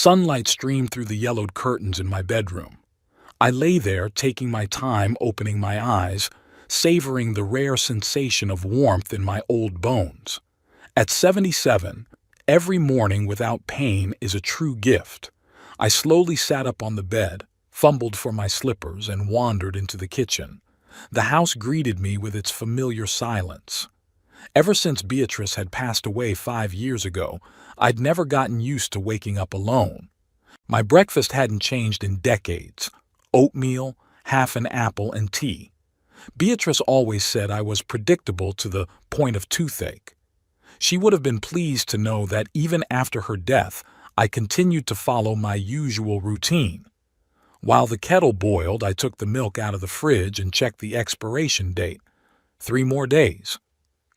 Sunlight streamed through the yellowed curtains in my bedroom. I lay there, taking my time opening my eyes, savoring the rare sensation of warmth in my old bones. At 77, every morning without pain is a true gift. I slowly sat up on the bed, fumbled for my slippers, and wandered into the kitchen. The house greeted me with its familiar silence. Ever since Beatrice had passed away 5 years ago, I'd never gotten used to waking up alone. My breakfast hadn't changed in decades: oatmeal, half an apple, and tea. Beatrice always said I was predictable to the point of toothache. She would have been pleased to know that even after her death, I continued to follow my usual routine. While the kettle boiled, I took the milk out of the fridge and checked the expiration date. 3 more days.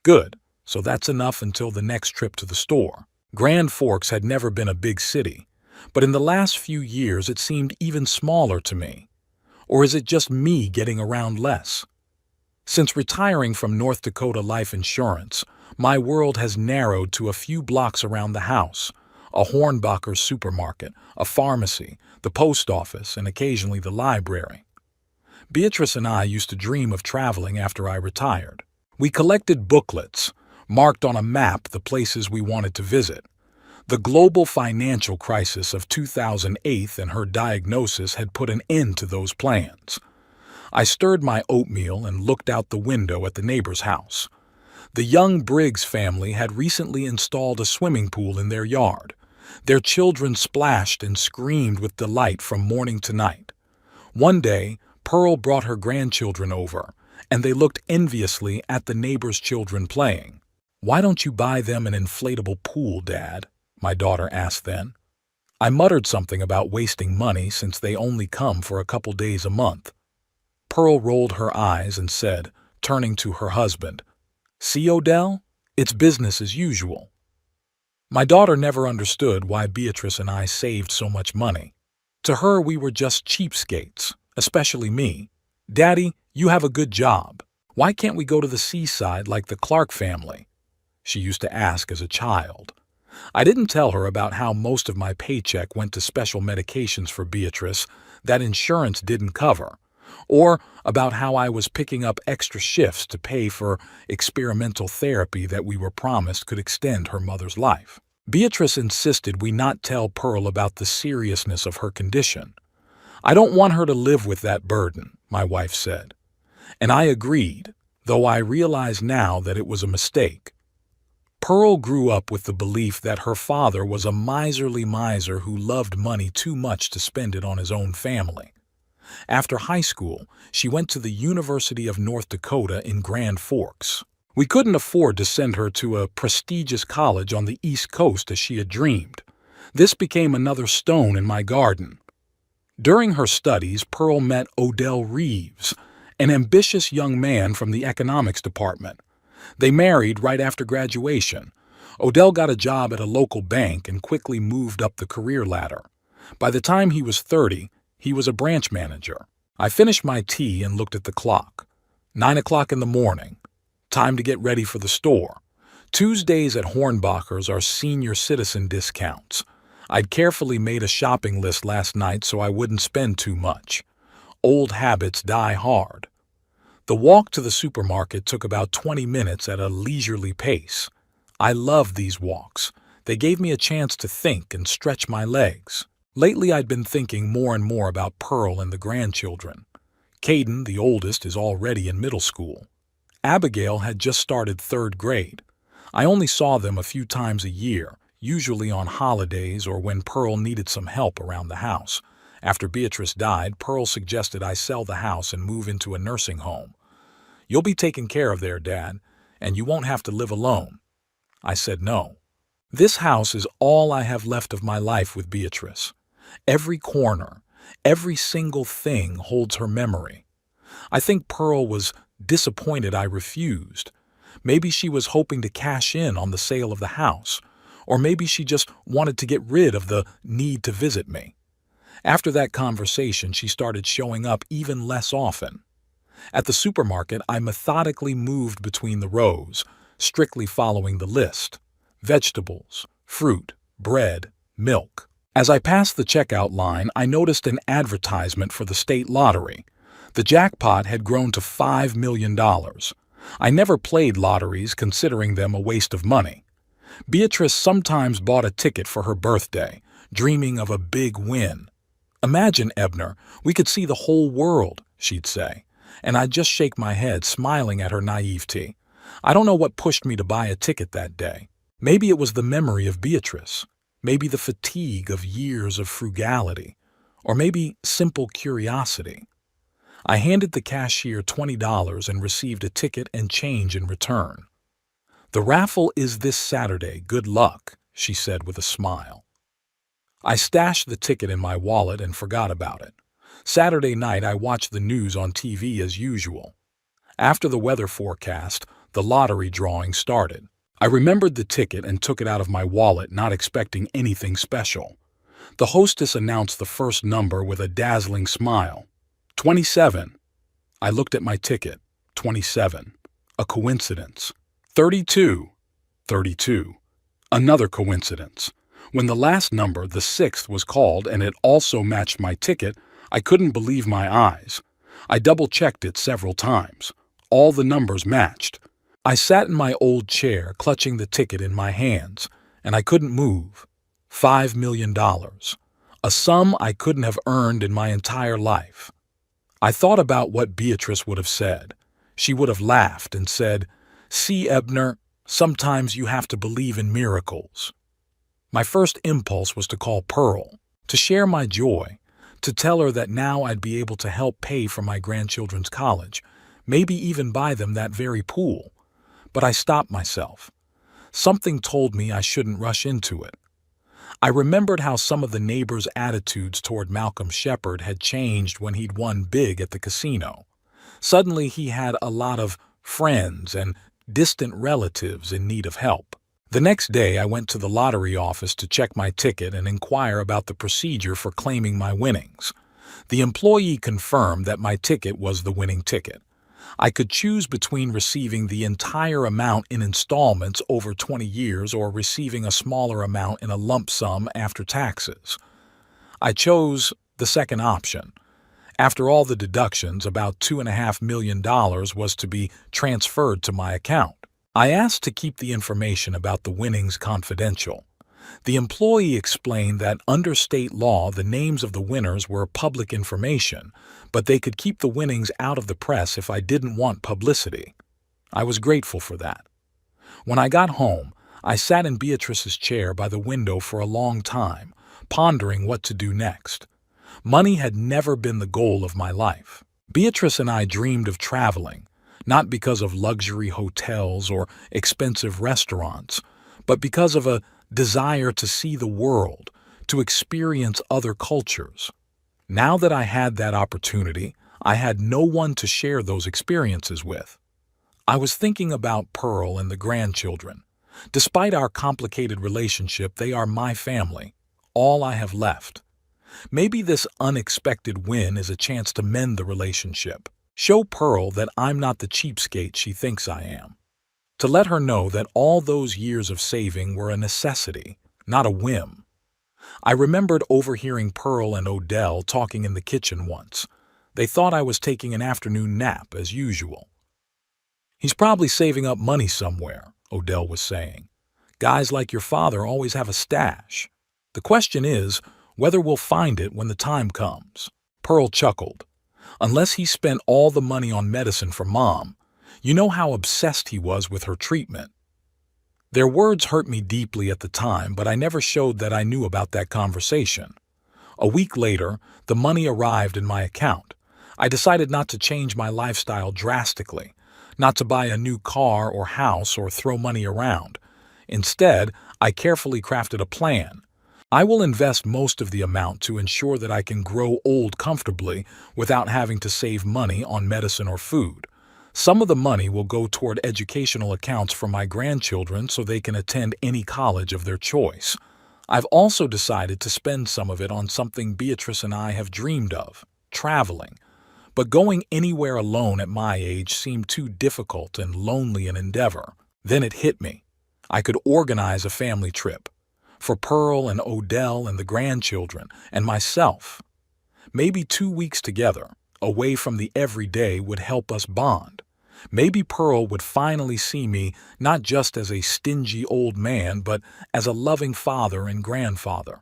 Good, so that's enough until the next trip to the store. Grand Forks had never been a big city, but in the last few years it seemed even smaller to me. Or is it just me getting around less? Since retiring from North Dakota Life Insurance, my world has narrowed to a few blocks around the house: a Hornbacher's supermarket, a pharmacy, the post office, and occasionally the library. Beatrice and I used to dream of traveling after I retired. We collected booklets, marked on a map the places we wanted to visit. The global financial crisis of 2008 and her diagnosis had put an end to those plans. I stirred my oatmeal and looked out the window at the neighbor's house. The young Briggs family had recently installed a swimming pool in their yard. Their children splashed and screamed with delight from morning to night. One day, Pearl brought her grandchildren over, and they looked enviously at the neighbor's children playing. "Why don't you buy them an inflatable pool, Dad?" my daughter asked then. I muttered something about wasting money since they only come for a couple days a month. Pearl rolled her eyes and said, turning to her husband, "See, Odell? It's business as usual." My daughter never understood why Beatrice and I saved so much money. To her, we were just cheapskates, especially me. "Daddy, you have a good job. Why can't we go to the seaside like the Clark family?" she used to ask as a child. I didn't tell her about how most of my paycheck went to special medications for Beatrice that insurance didn't cover, or about how I was picking up extra shifts to pay for experimental therapy that we were promised could extend her mother's life. Beatrice insisted we not tell Pearl about the seriousness of her condition. "I don't want her to live with that burden," my wife said. And I agreed, though I realize now that it was a mistake. Pearl grew up with the belief that her father was a miserly miser who loved money too much to spend it on his own family. After high school, she went to the University of North Dakota in Grand Forks. We couldn't afford to send her to a prestigious college on the East Coast as she had dreamed. This became another stone in my garden. During her studies, Pearl met Odell Reeves, an ambitious young man from the economics department. They married right after graduation. Odell got a job at a local bank and quickly moved up the career ladder. By the time he was 30, he was a branch manager. I finished my tea and looked at the clock. 9 o'clock in the morning. Time to get ready for the store. Tuesdays at Hornbacher's are senior citizen discounts. I'd carefully made a shopping list last night so I wouldn't spend too much. Old habits die hard. The walk to the supermarket took about 20 minutes at a leisurely pace. I loved these walks. They gave me a chance to think and stretch my legs. Lately I'd been thinking more and more about Pearl and the grandchildren. Caden, the oldest, is already in middle school. Abigail had just started 3rd grade. I only saw them a few times a year, usually on holidays or when Pearl needed some help around the house. After Beatrice died, Pearl suggested I sell the house and move into a nursing home. "You'll be taken care of there, Dad, and you won't have to live alone." I said no. This house is all I have left of my life with Beatrice. Every corner, every single thing holds her memory. I think Pearl was disappointed I refused. Maybe she was hoping to cash in on the sale of the house, or maybe she just wanted to get rid of the need to visit me. After that conversation, she started showing up even less often. At the supermarket, I methodically moved between the rows, strictly following the list: vegetables, fruit, bread, milk. As I passed the checkout line, I noticed an advertisement for the state lottery. The jackpot had grown to $5 million. I never played lotteries, considering them a waste of money. Beatrice sometimes bought a ticket for her birthday, dreaming of a big win. "Imagine, Ebner, we could see the whole world," she'd say, and I'd just shake my head, smiling at her naivety. I don't know what pushed me to buy a ticket that day. Maybe it was the memory of Beatrice, maybe the fatigue of years of frugality, or maybe simple curiosity. I handed the cashier $20 and received a ticket and change in return. "The raffle is this Saturday. Good luck," she said with a smile. I stashed the ticket in my wallet and forgot about it. Saturday night, I watched the news on TV as usual. After the weather forecast, the lottery drawing started. I remembered the ticket and took it out of my wallet, not expecting anything special. The hostess announced the first number with a dazzling smile. 27. I looked at my ticket. 27. A coincidence. 32. 32. Another coincidence. When the last number, the sixth, was called and it also matched my ticket, I couldn't believe my eyes. I double-checked it several times. All the numbers matched. I sat in my old chair, clutching the ticket in my hands, and I couldn't move. $5 million. A sum I couldn't have earned in my entire life. I thought about what Beatrice would have said. She would have laughed and said, "See, Ebner, sometimes you have to believe in miracles." My first impulse was to call Pearl, to share my joy, to tell her that now I'd be able to help pay for my grandchildren's college, maybe even buy them that very pool. But I stopped myself. Something told me I shouldn't rush into it. I remembered how some of the neighbors' attitudes toward Malcolm Shepard had changed when he'd won big at the casino. Suddenly he had a lot of friends and distant relatives in need of help. The next day I went to the lottery office to check my ticket and inquire about the procedure for claiming my winnings. The employee confirmed that my ticket was the winning ticket. I could choose between receiving the entire amount in installments over 20 years or receiving a smaller amount in a lump sum after taxes. I chose the second option. After all the deductions, about $2.5 million was to be transferred to my account. I asked to keep the information about the winnings confidential. The employee explained that under state law, the names of the winners were public information, but they could keep the winnings out of the press if I didn't want publicity. I was grateful for that. When I got home, I sat in Beatrice's chair by the window for a long time, pondering what to do next. Money had never been the goal of my life. Beatrice and I dreamed of traveling, not because of luxury hotels or expensive restaurants, but because of a desire to see the world, to experience other cultures. Now that I had that opportunity, I had no one to share those experiences with. I was thinking about Pearl and the grandchildren. Despite our complicated relationship, they are my family, all I have left. Maybe this unexpected win is a chance to mend the relationship, show Pearl that I'm not the cheapskate she thinks I am. To let her know that all those years of saving were a necessity, not a whim. I remembered overhearing Pearl and Odell talking in the kitchen once. They thought I was taking an afternoon nap as usual. "He's probably saving up money somewhere," Odell was saying. "Guys like your father always have a stash. The question is whether we'll find it when the time comes." Pearl chuckled. "Unless he spent all the money on medicine for Mom. You know how obsessed he was with her treatment." Their words hurt me deeply at the time, but I never showed that I knew about that conversation. A week later, the money arrived in my account. I decided not to change my lifestyle drastically, not to buy a new car or house or throw money around. Instead, I carefully crafted a plan. I will invest most of the amount to ensure that I can grow old comfortably without having to save money on medicine or food. Some of the money will go toward educational accounts for my grandchildren so they can attend any college of their choice. I've also decided to spend some of it on something Beatrice and I have dreamed of, traveling. But going anywhere alone at my age seemed too difficult and lonely an endeavor. Then it hit me. I could organize a family trip. for Pearl and Odell and the grandchildren, and myself. Maybe 2 weeks together, away from the everyday, would help us bond. Maybe Pearl would finally see me not just as a stingy old man, but as a loving father and grandfather.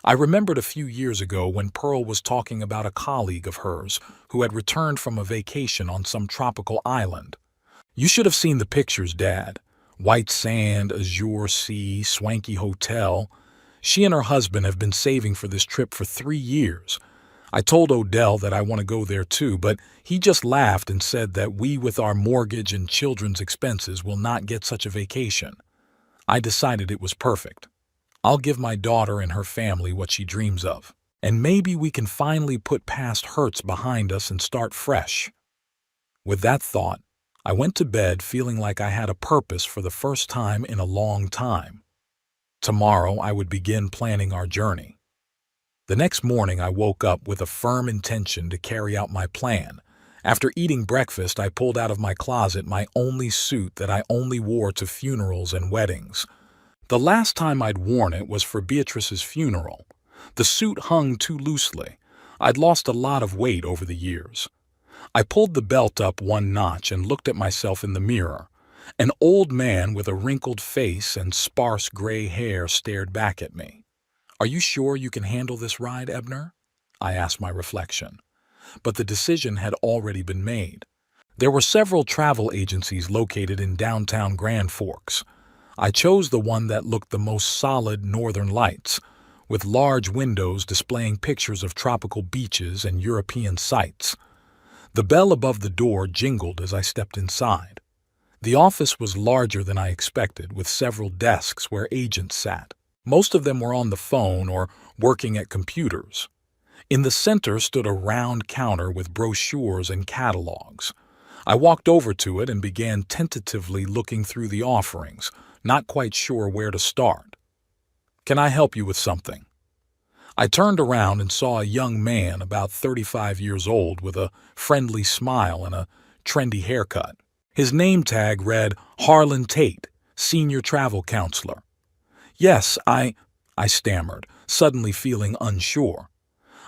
I remembered a few years ago when Pearl was talking about a colleague of hers who had returned from a vacation on some tropical island. "You should have seen the pictures, Dad. White sand, azure sea, swanky hotel. She and her husband have been saving for this trip for 3 years. I told Odell that I want to go there too, but he just laughed and said that we, with our mortgage and children's expenses, will not get such a vacation. I decided it was perfect. I'll give my daughter and her family what she dreams of, and maybe we can finally put past hurts behind us and start fresh." With that thought, I went to bed feeling like I had a purpose for the first time in a long time. Tomorrow I would begin planning our journey. The next morning I woke up with a firm intention to carry out my plan. After eating breakfast, I pulled out of my closet my only suit that I only wore to funerals and weddings. The last time I'd worn it was for Beatrice's funeral. The suit hung too loosely. I'd lost a lot of weight over the years. I pulled the belt up one notch and looked at myself in the mirror. An old man with a wrinkled face and sparse gray hair stared back at me. "Are you sure you can handle this ride, Ebner?" I asked my reflection. But the decision had already been made. There were several travel agencies located in downtown Grand Forks. I chose the one that looked the most solid northern lights, with large windows displaying pictures of tropical beaches and European sights. The bell above the door jingled as I stepped inside. The office was larger than I expected, with several desks where agents sat. Most of them were on the phone or working at computers. In the center stood a round counter with brochures and catalogs. I walked over to it and began tentatively looking through the offerings, not quite sure where to start. "Can I help you with something?" I turned around and saw a young man about 35 years old with a friendly smile and a trendy haircut. His name tag read Harlan Tate, Senior Travel Counselor. "Yes, I stammered, suddenly feeling unsure.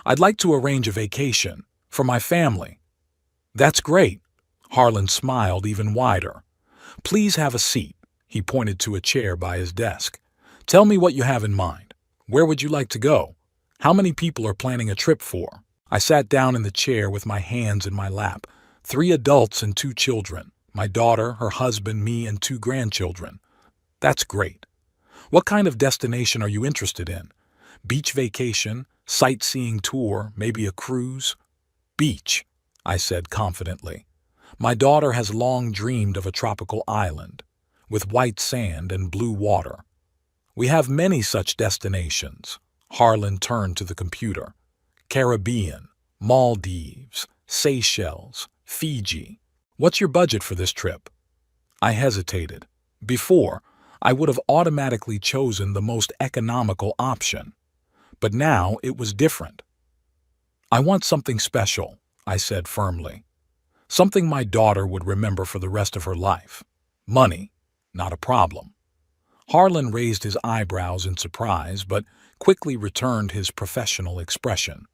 "I'd like to arrange a vacation for my family." "That's great." Harlan smiled even wider. "Please have a seat." He pointed to a chair by his desk. "Tell me what you have in mind. Where would you like to go? How many people are planning a trip for?" I sat down in the chair with my hands in my lap. 3 adults and 2 children. My daughter, her husband, me, and 2 grandchildren. "That's great. What kind of destination are you interested in? Beach vacation, sightseeing tour, maybe a cruise?" "Beach," I said confidently. "My daughter has long dreamed of a tropical island, with white sand and blue water. We have many such destinations." Harlan turned to the computer. "Caribbean, Maldives, Seychelles, Fiji. What's your budget for this trip?" I hesitated. Before, I would have automatically chosen the most economical option. But now it was different. "I want something special," I said firmly. "Something my daughter would remember for the rest of her life. Money, not a problem." Harlan raised his eyebrows in surprise, but quickly returned his professional expression.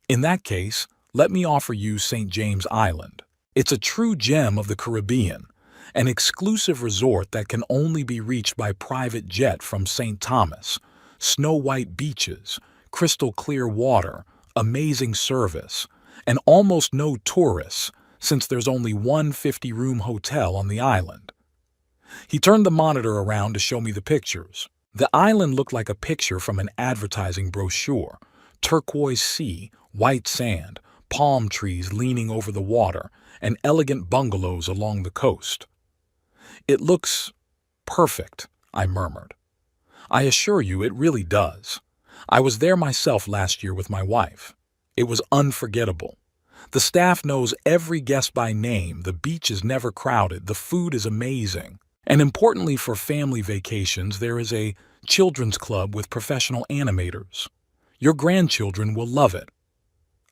"In that case, let me offer you St. James Island. It's a true gem of the Caribbean, an exclusive resort that can only be reached by private jet from St. Thomas. Snow-white beaches, crystal-clear water, amazing service, and almost no tourists, since there's only one 50-room hotel on the island." He turned the monitor around to show me the pictures. The island looked like a picture from an advertising brochure. Turquoise sea, white sand, palm trees leaning over the water, and elegant bungalows along the coast. "It looks perfect," I murmured. "I assure you it really does. I was there myself last year with my wife. It was unforgettable. The staff knows every guest by name, the beach is never crowded, the food is amazing. And importantly for family vacations, there is a children's club with professional animators. Your grandchildren will love it."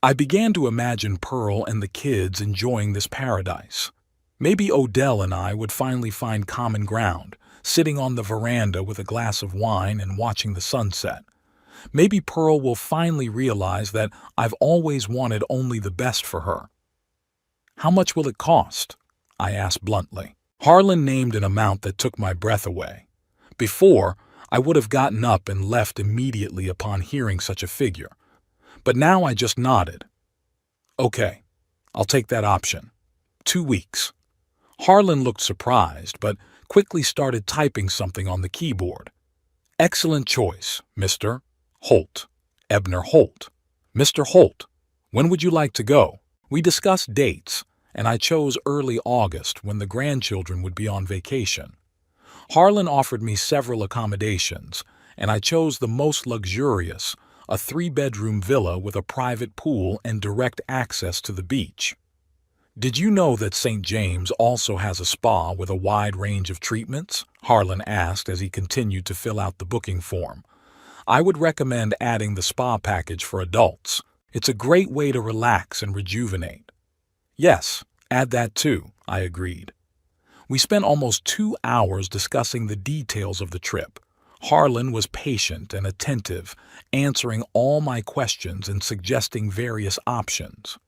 I began to imagine Pearl and the kids enjoying this paradise. Maybe Odell and I would finally find common ground, sitting on the veranda with a glass of wine and watching the sunset. Maybe Pearl will finally realize that I've always wanted only the best for her. How much will it cost? I asked bluntly. Harlan named an amount that took my breath away. Before, I would have gotten up and left immediately upon hearing such a figure. But now I just nodded. Okay, I'll take that option. 2 weeks. Harlan looked surprised, but quickly started typing something on the keyboard. Excellent choice, Mr. Holt. Ebner Holt. Mr. Holt, when would you like to go? We discussed dates, and I chose early August when the grandchildren would be on vacation. Harlan offered me several accommodations, and I chose the most luxurious, a 3-bedroom villa with a private pool and direct access to the beach. Did you know that St. James also has a spa with a wide range of treatments? Harlan asked as he continued to fill out the booking form. I would recommend adding the spa package for adults. It's a great way to relax and rejuvenate. Yes, add that too, I agreed. We spent almost 2 hours discussing the details of the trip. Harlan was patient and attentive, answering all my questions and suggesting various options.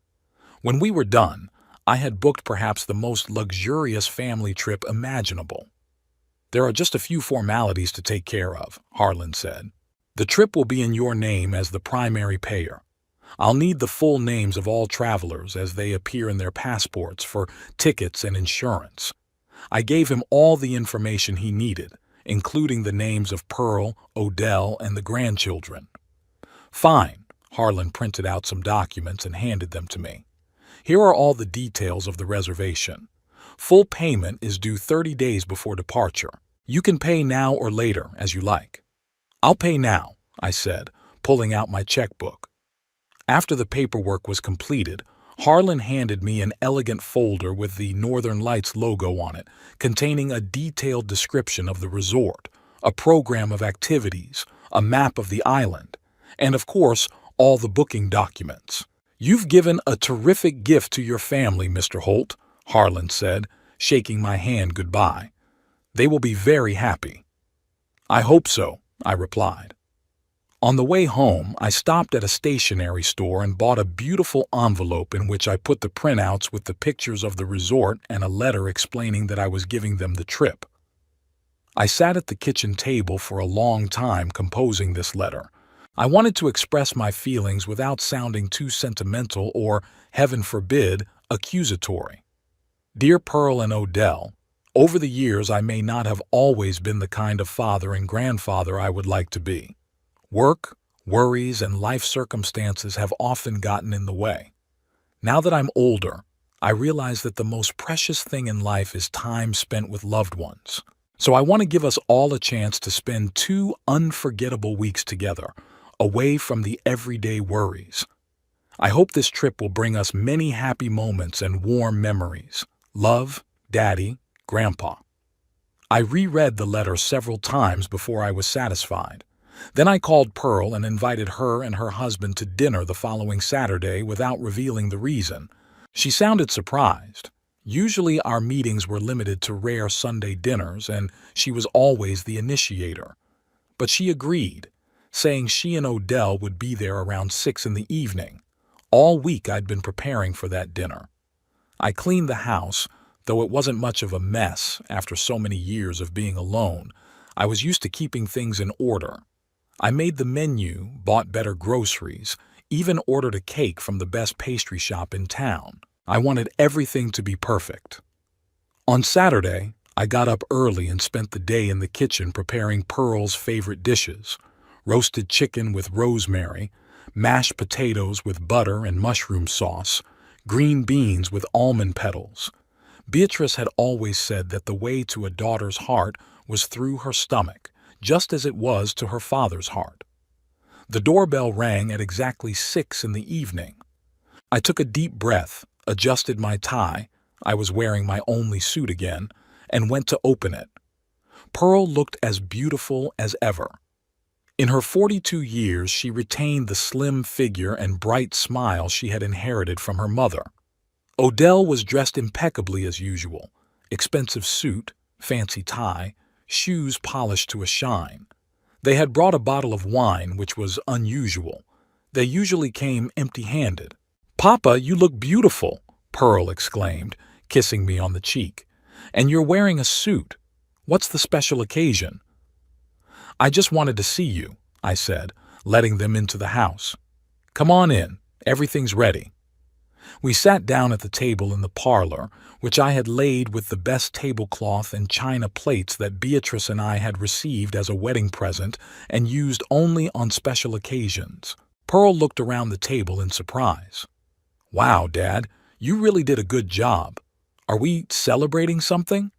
When we were done, I had booked perhaps the most luxurious family trip imaginable. There are just a few formalities to take care of, Harlan said. The trip will be in your name as the primary payer. I'll need the full names of all travelers as they appear in their passports for tickets and insurance. I gave him all the information he needed, including the names of Pearl, Odell, and the grandchildren. Fine, Harlan printed out some documents and handed them to me. Here are all the details of the reservation. Full payment is due 30 days before departure. You can pay now or later, as you like. I'll pay now, I said, pulling out my checkbook. After the paperwork was completed, Harlan handed me an elegant folder with the Northern Lights logo on it, containing a detailed description of the resort, a program of activities, a map of the island, and of course, all the booking documents. You've given a terrific gift to your family, Mr. Holt, Harlan said, shaking my hand goodbye. They will be very happy. I hope so, I replied. On the way home, I stopped at a stationery store and bought a beautiful envelope in which I put the printouts with the pictures of the resort and a letter explaining that I was giving them the trip. I sat at the kitchen table for a long time composing this letter. I wanted to express my feelings without sounding too sentimental or, heaven forbid, accusatory. Dear Pearl and Odell, over the years I may not have always been the kind of father and grandfather I would like to be. Work, worries, and life circumstances have often gotten in the way. Now that I'm older, I realize that the most precious thing in life is time spent with loved ones. So I want to give us all a chance to spend 2 unforgettable weeks together, away from the everyday worries. I hope this trip will bring us many happy moments and warm memories. Love, Daddy, Grandpa. I reread the letter several times before I was satisfied. Then I called Pearl and invited her and her husband to dinner the following Saturday without revealing the reason. She sounded surprised. Usually our meetings were limited to rare Sunday dinners, and she was always the initiator. But she agreed, saying she and Odell would be there around 6 in the evening. All week I'd been preparing for that dinner. I cleaned the house, though it wasn't much of a mess after so many years of being alone. I was used to keeping things in order. I made the menu, bought better groceries, even ordered a cake from the best pastry shop in town. I wanted everything to be perfect. On Saturday, I got up early and spent the day in the kitchen preparing Pearl's favorite dishes: roasted chicken with rosemary, mashed potatoes with butter and mushroom sauce, green beans with almond petals. Beatrice had always said that the way to a daughter's heart was through her stomach, just as it was to her father's heart. The doorbell rang at exactly 6 in the evening. I took a deep breath, adjusted my tie, I was wearing my only suit again, and went to open it. Pearl looked as beautiful as ever. In her 42 years, she retained the slim figure and bright smile she had inherited from her mother. Odell was dressed impeccably as usual: expensive suit, fancy tie, shoes polished to a shine. They had brought a bottle of wine, which was unusual. They usually came empty-handed. "Papa, you look beautiful," Pearl exclaimed, kissing me on the cheek. "And you're wearing a suit. What's the special occasion?" "I just wanted to see you," I said, letting them into the house. "Come on in. Everything's ready." We sat down at the table in the parlor, which I had laid with the best tablecloth and china plates that Beatrice and I had received as a wedding present and used only on special occasions. Pearl looked around the table in surprise. "Wow, Dad, you really did a good job. Are we celebrating something?"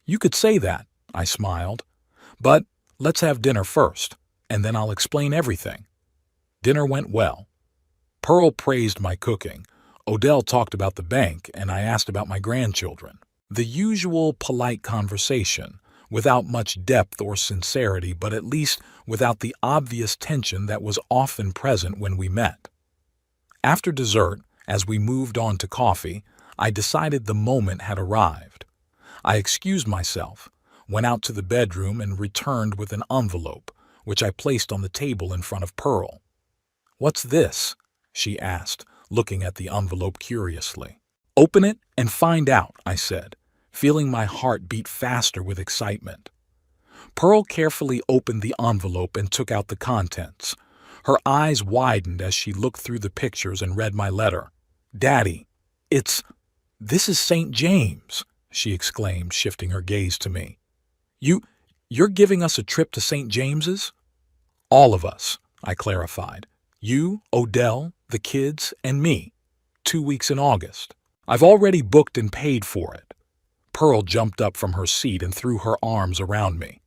"You could say that," I smiled. "But let's have dinner first, and then I'll explain everything." Dinner went well. Pearl praised my cooking. Odell talked about the bank, and I asked about my grandchildren. The usual polite conversation, without much depth or sincerity, but at least without the obvious tension that was often present when we met. After dessert, as we moved on to coffee, I decided the moment had arrived. I excused myself, went out to the bedroom, and returned with an envelope, which I placed on the table in front of Pearl. "What's this?" she asked, looking at the envelope curiously. "Open it and find out," I said, feeling my heart beat faster with excitement. Pearl carefully opened the envelope and took out the contents. Her eyes widened as she looked through the pictures and read my letter. "Daddy, this is St. James," she exclaimed, shifting her gaze to me. You're giving us a trip to St. James's?" "All of us," I clarified. "You, Odell, the kids, and me. 2 weeks in August. I've already booked and paid for it." Pearl jumped up from her seat and threw her arms around me.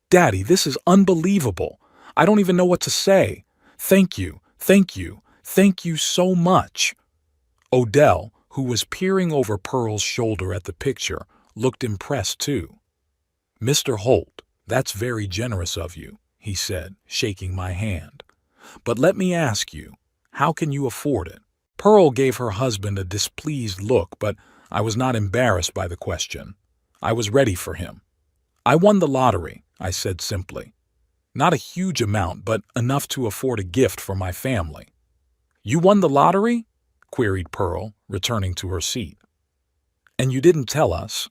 "Daddy, this is unbelievable. I don't even know what to say. Thank you, thank you, thank you so much." Odell, who was peering over Pearl's shoulder at the picture, looked impressed too. "Mr. Holt, that's very generous of you," he said, shaking my hand. "But let me ask you, how can you afford it?" Pearl gave her husband a displeased look, but I was not embarrassed by the question. I was ready for him. "I won the lottery," I said simply. "Not a huge amount, but enough to afford a gift for my family." "You won the lottery?" queried Pearl, returning to her seat. "And you didn't tell us?"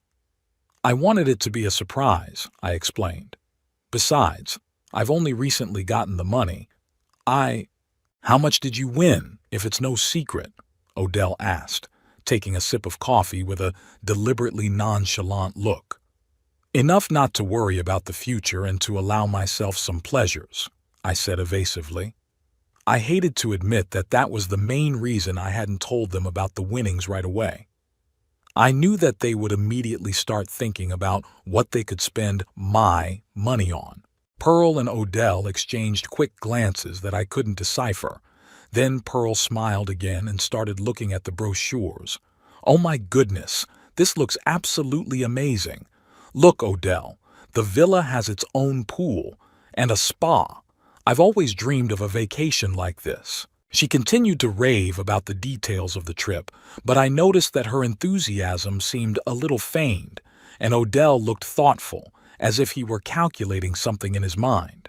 "I wanted it to be a surprise," I explained. "Besides, I've only recently gotten the money. How much did you win, if it's no secret?" Odell asked, taking a sip of coffee with a deliberately nonchalant look. "Enough not to worry about the future and to allow myself some pleasures," I said evasively. I hated to admit that was the main reason I hadn't told them about the winnings right away. I knew that they would immediately start thinking about what they could spend my money on. Pearl and Odell exchanged quick glances that I couldn't decipher. Then Pearl smiled again and started looking at the brochures. "Oh my goodness, this looks absolutely amazing. Look, Odell, the villa has its own pool and a spa. I've always dreamed of a vacation like this." She continued to rave about the details of the trip, but I noticed that her enthusiasm seemed a little feigned, and Odell looked thoughtful, as if he were calculating something in his mind.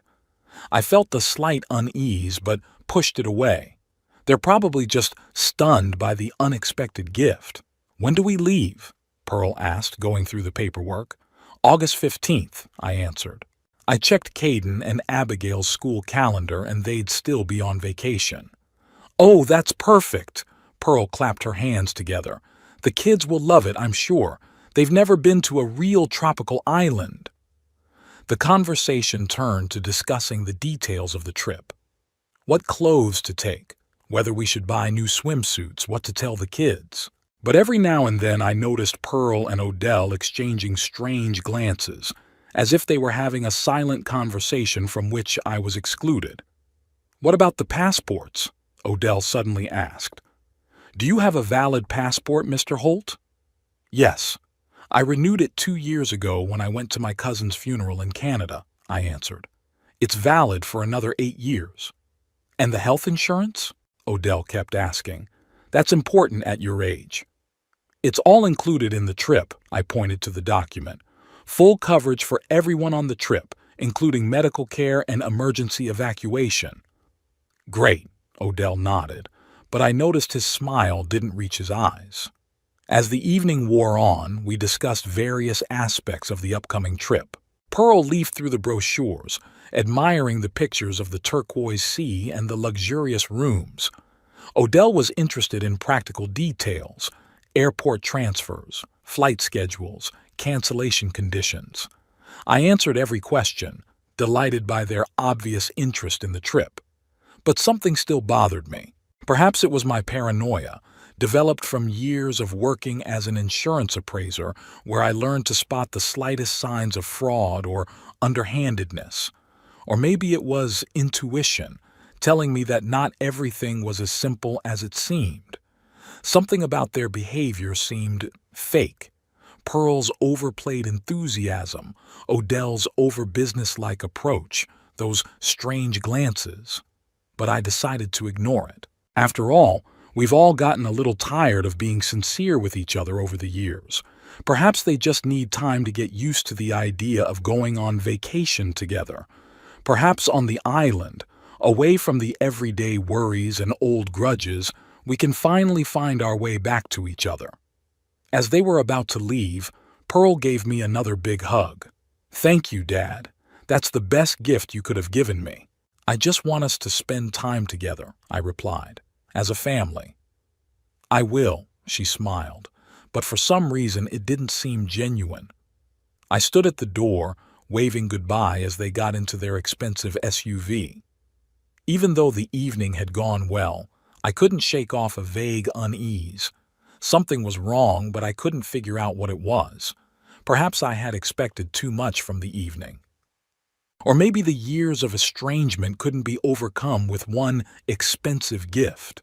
I felt the slight unease, but pushed it away. They're probably just stunned by the unexpected gift. "When do we leave?" Pearl asked, going through the paperwork. "August 15th, I answered. I checked Caden and Abigail's school calendar, and they'd still be on vacation. "Oh, that's perfect!" Pearl clapped her hands together. "The kids will love it, I'm sure. They've never been to a real tropical island." The conversation turned to discussing the details of the trip. What clothes to take, whether we should buy new swimsuits, what to tell the kids. But every now and then I noticed Pearl and Odell exchanging strange glances, as if they were having a silent conversation from which I was excluded. "What about the passports?" Odell suddenly asked. "Do you have a valid passport, Mr. Holt?" "Yes. I renewed it 2 years ago when I went to my cousin's funeral in Canada," I answered. "It's valid for another 8 years." "And the health insurance?" Odell kept asking. "That's important at your age." "It's all included in the trip," I pointed to the document. Full coverage for everyone on the trip, including medical care and emergency evacuation. Great, Odell nodded, but I noticed his smile didn't reach his eyes. As the evening wore on, we discussed various aspects of the upcoming trip. Pearl leafed through the brochures, admiring the pictures of the turquoise sea and the luxurious rooms. Odell was interested in practical details, airport transfers, flight schedules, cancellation conditions. I answered every question, delighted by their obvious interest in the trip. But something still bothered me. Perhaps it was my paranoia, developed from years of working as an insurance appraiser where I learned to spot the slightest signs of fraud or underhandedness. Or maybe it was intuition, telling me that not everything was as simple as it seemed. Something about their behavior seemed fake. Pearl's overplayed enthusiasm, Odell's over-businesslike approach, those strange glances. But I decided to ignore it. After all, we've all gotten a little tired of being sincere with each other over the years. Perhaps they just need time to get used to the idea of going on vacation together. Perhaps on the island, away from the everyday worries and old grudges, we can finally find our way back to each other. As they were about to leave, Pearl gave me another big hug. "Thank you, Dad. That's the best gift you could have given me. I just want us to spend time together," I replied, "as a family." "I will," she smiled, but for some reason it didn't seem genuine. I stood at the door, waving goodbye as they got into their expensive SUV. Even though the evening had gone well, I couldn't shake off a vague unease. Something was wrong, but I couldn't figure out what it was. Perhaps I had expected too much from the evening. Or maybe the years of estrangement couldn't be overcome with one expensive gift.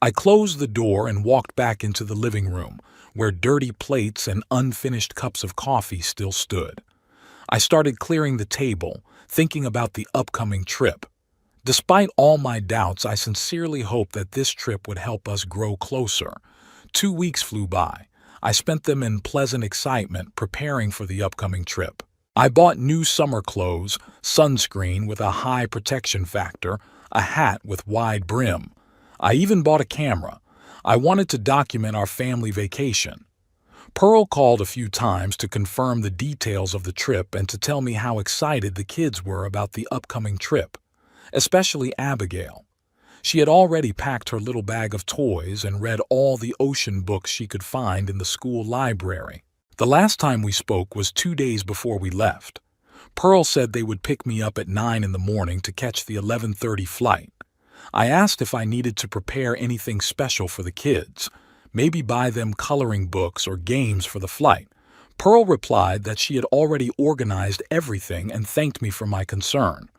I closed the door and walked back into the living room, where dirty plates and unfinished cups of coffee still stood. I started clearing the table, thinking about the upcoming trip. Despite all my doubts, I sincerely hoped that this trip would help us grow closer. 2 weeks flew by. I spent them in pleasant excitement, preparing for the upcoming trip. I bought new summer clothes, sunscreen with a high protection factor, a hat with wide brim. I even bought a camera. I wanted to document our family vacation. Pearl called a few times to confirm the details of the trip and to tell me how excited the kids were about the upcoming trip, especially Abigail. She had already packed her little bag of toys and read all the ocean books she could find in the school library. The last time we spoke was 2 days before we left. Pearl said they would pick me up at 9 in the morning to catch the 11:30 flight. I asked if I needed to prepare anything special for the kids, maybe buy them coloring books or games for the flight. Pearl replied that she had already organized everything and thanked me for my concern.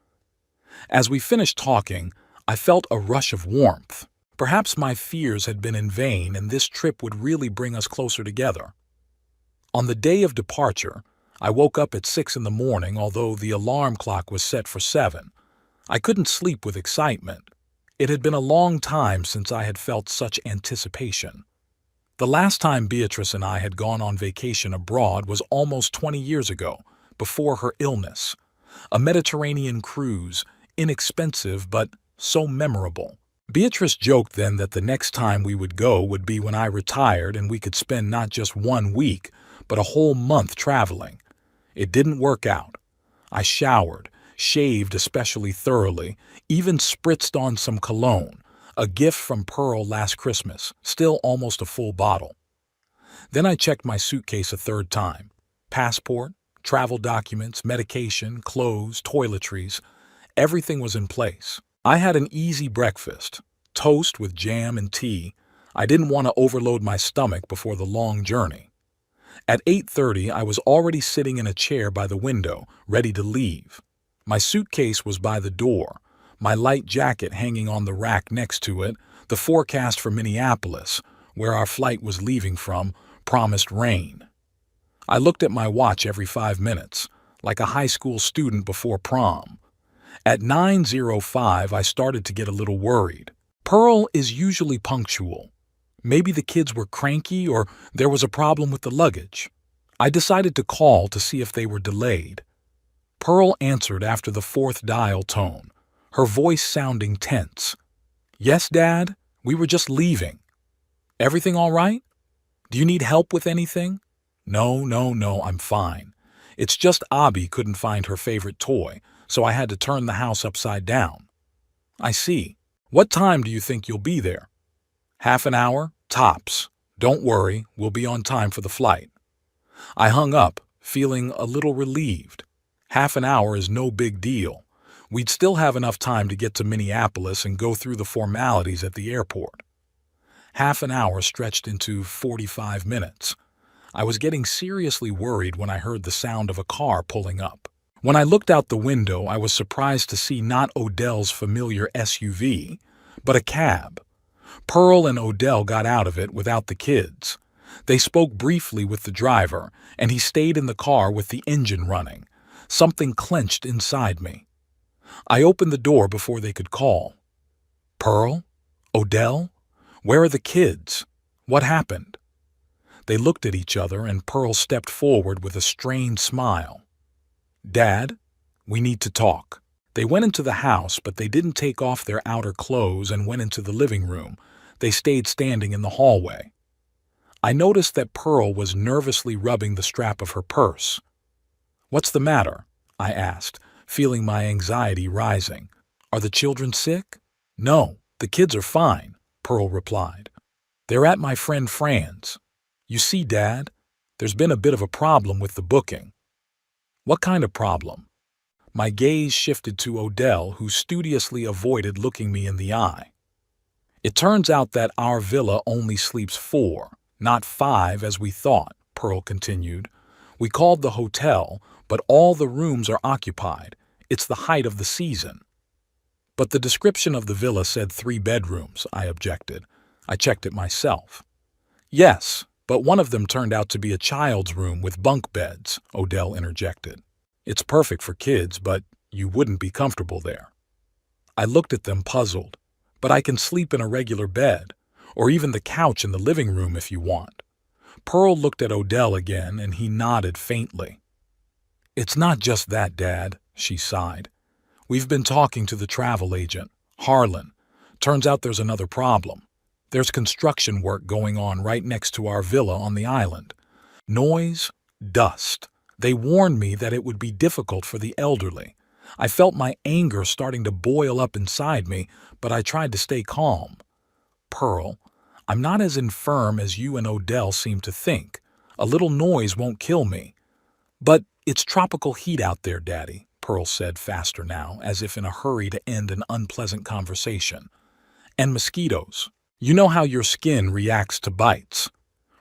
As we finished talking, I felt a rush of warmth. Perhaps my fears had been in vain and this trip would really bring us closer together. On the day of departure, I woke up at 6 in the morning, although the alarm clock was set for 7. I couldn't sleep with excitement. It had been a long time since I had felt such anticipation. The last time Beatrice and I had gone on vacation abroad was almost 20 years ago, before her illness. A Mediterranean cruise, inexpensive but so memorable. Beatrice joked then that the next time we would go would be when I retired and we could spend not just 1 week, but a whole month traveling. It didn't work out. I showered, shaved especially thoroughly, even spritzed on some cologne, a gift from Pearl last Christmas, still almost a full bottle. Then I checked my suitcase a third time. Passport, travel documents, medication, clothes, toiletries, everything was in place. I had an easy breakfast, toast with jam and tea. I didn't want to overload my stomach before the long journey. At 8:30, I was already sitting in a chair by the window, ready to leave. My suitcase was by the door, my light jacket hanging on the rack next to it. The forecast for Minneapolis, where our flight was leaving from, promised rain. I looked at my watch every 5 minutes, like a high school student before prom. At 9:05, I started to get a little worried. Pearl is usually punctual. Maybe the kids were cranky or there was a problem with the luggage. I decided to call to see if they were delayed. Pearl answered after the fourth dial tone, her voice sounding tense. "Yes, Dad, we were just leaving. Everything all right? Do you need help with anything?" "No, no, no, I'm fine. It's just Abby couldn't find her favorite toy, so I had to turn the house upside down." "I see. What time do you think you'll be there?" "Half an hour, tops. Don't worry, we'll be on time for the flight." I hung up, feeling a little relieved. Half an hour is no big deal. We'd still have enough time to get to Minneapolis and go through the formalities at the airport. Half an hour stretched into 45 minutes. I was getting seriously worried when I heard the sound of a car pulling up. When I looked out the window, I was surprised to see not Odell's familiar SUV, but a cab. Pearl and Odell got out of it without the kids. They spoke briefly with the driver, and he stayed in the car with the engine running. Something clenched inside me. I opened the door before they could call. "Pearl? Odell? Where are the kids? What happened?" They looked at each other, and Pearl stepped forward with a strained smile. "Dad, we need to talk." They went into the house, but they didn't take off their outer clothes and went into the living room. They stayed standing in the hallway. I noticed that Pearl was nervously rubbing the strap of her purse. "What's the matter?" I asked, feeling my anxiety rising. "Are the children sick?" "No, the kids are fine," Pearl replied. "They're at my friend Fran's. You see, Dad, there's been a bit of a problem with the booking." "What kind of problem?" My gaze shifted to Odell, who studiously avoided looking me in the eye. "It turns out that our villa only sleeps 4, not 5 as we thought," Pearl continued. "We called the hotel, but all the rooms are occupied. It's the height of the season." "But the description of the villa said 3 bedrooms, I objected. "I checked it myself." "Yes, but one of them turned out to be a child's room with bunk beds," Odell interjected. "It's perfect for kids, but you wouldn't be comfortable there." I looked at them puzzled. "But I can sleep in a regular bed, or even the couch in the living room if you want." Pearl looked at Odell again, and he nodded faintly. "It's not just that, Dad," she sighed. "We've been talking to the travel agent, Harlan. Turns out there's another problem. There's construction work going on right next to our villa on the island. Noise, dust. They warned me that it would be difficult for the elderly. I felt my anger starting to boil up inside me, but I tried to stay calm. "Pearl, I'm not as infirm as you and Odell seem to think. A little noise won't kill me." "But it's tropical heat out there, Daddy," Pearl said faster now, as if in a hurry to end an unpleasant conversation. "And mosquitoes. You know how your skin reacts to bites.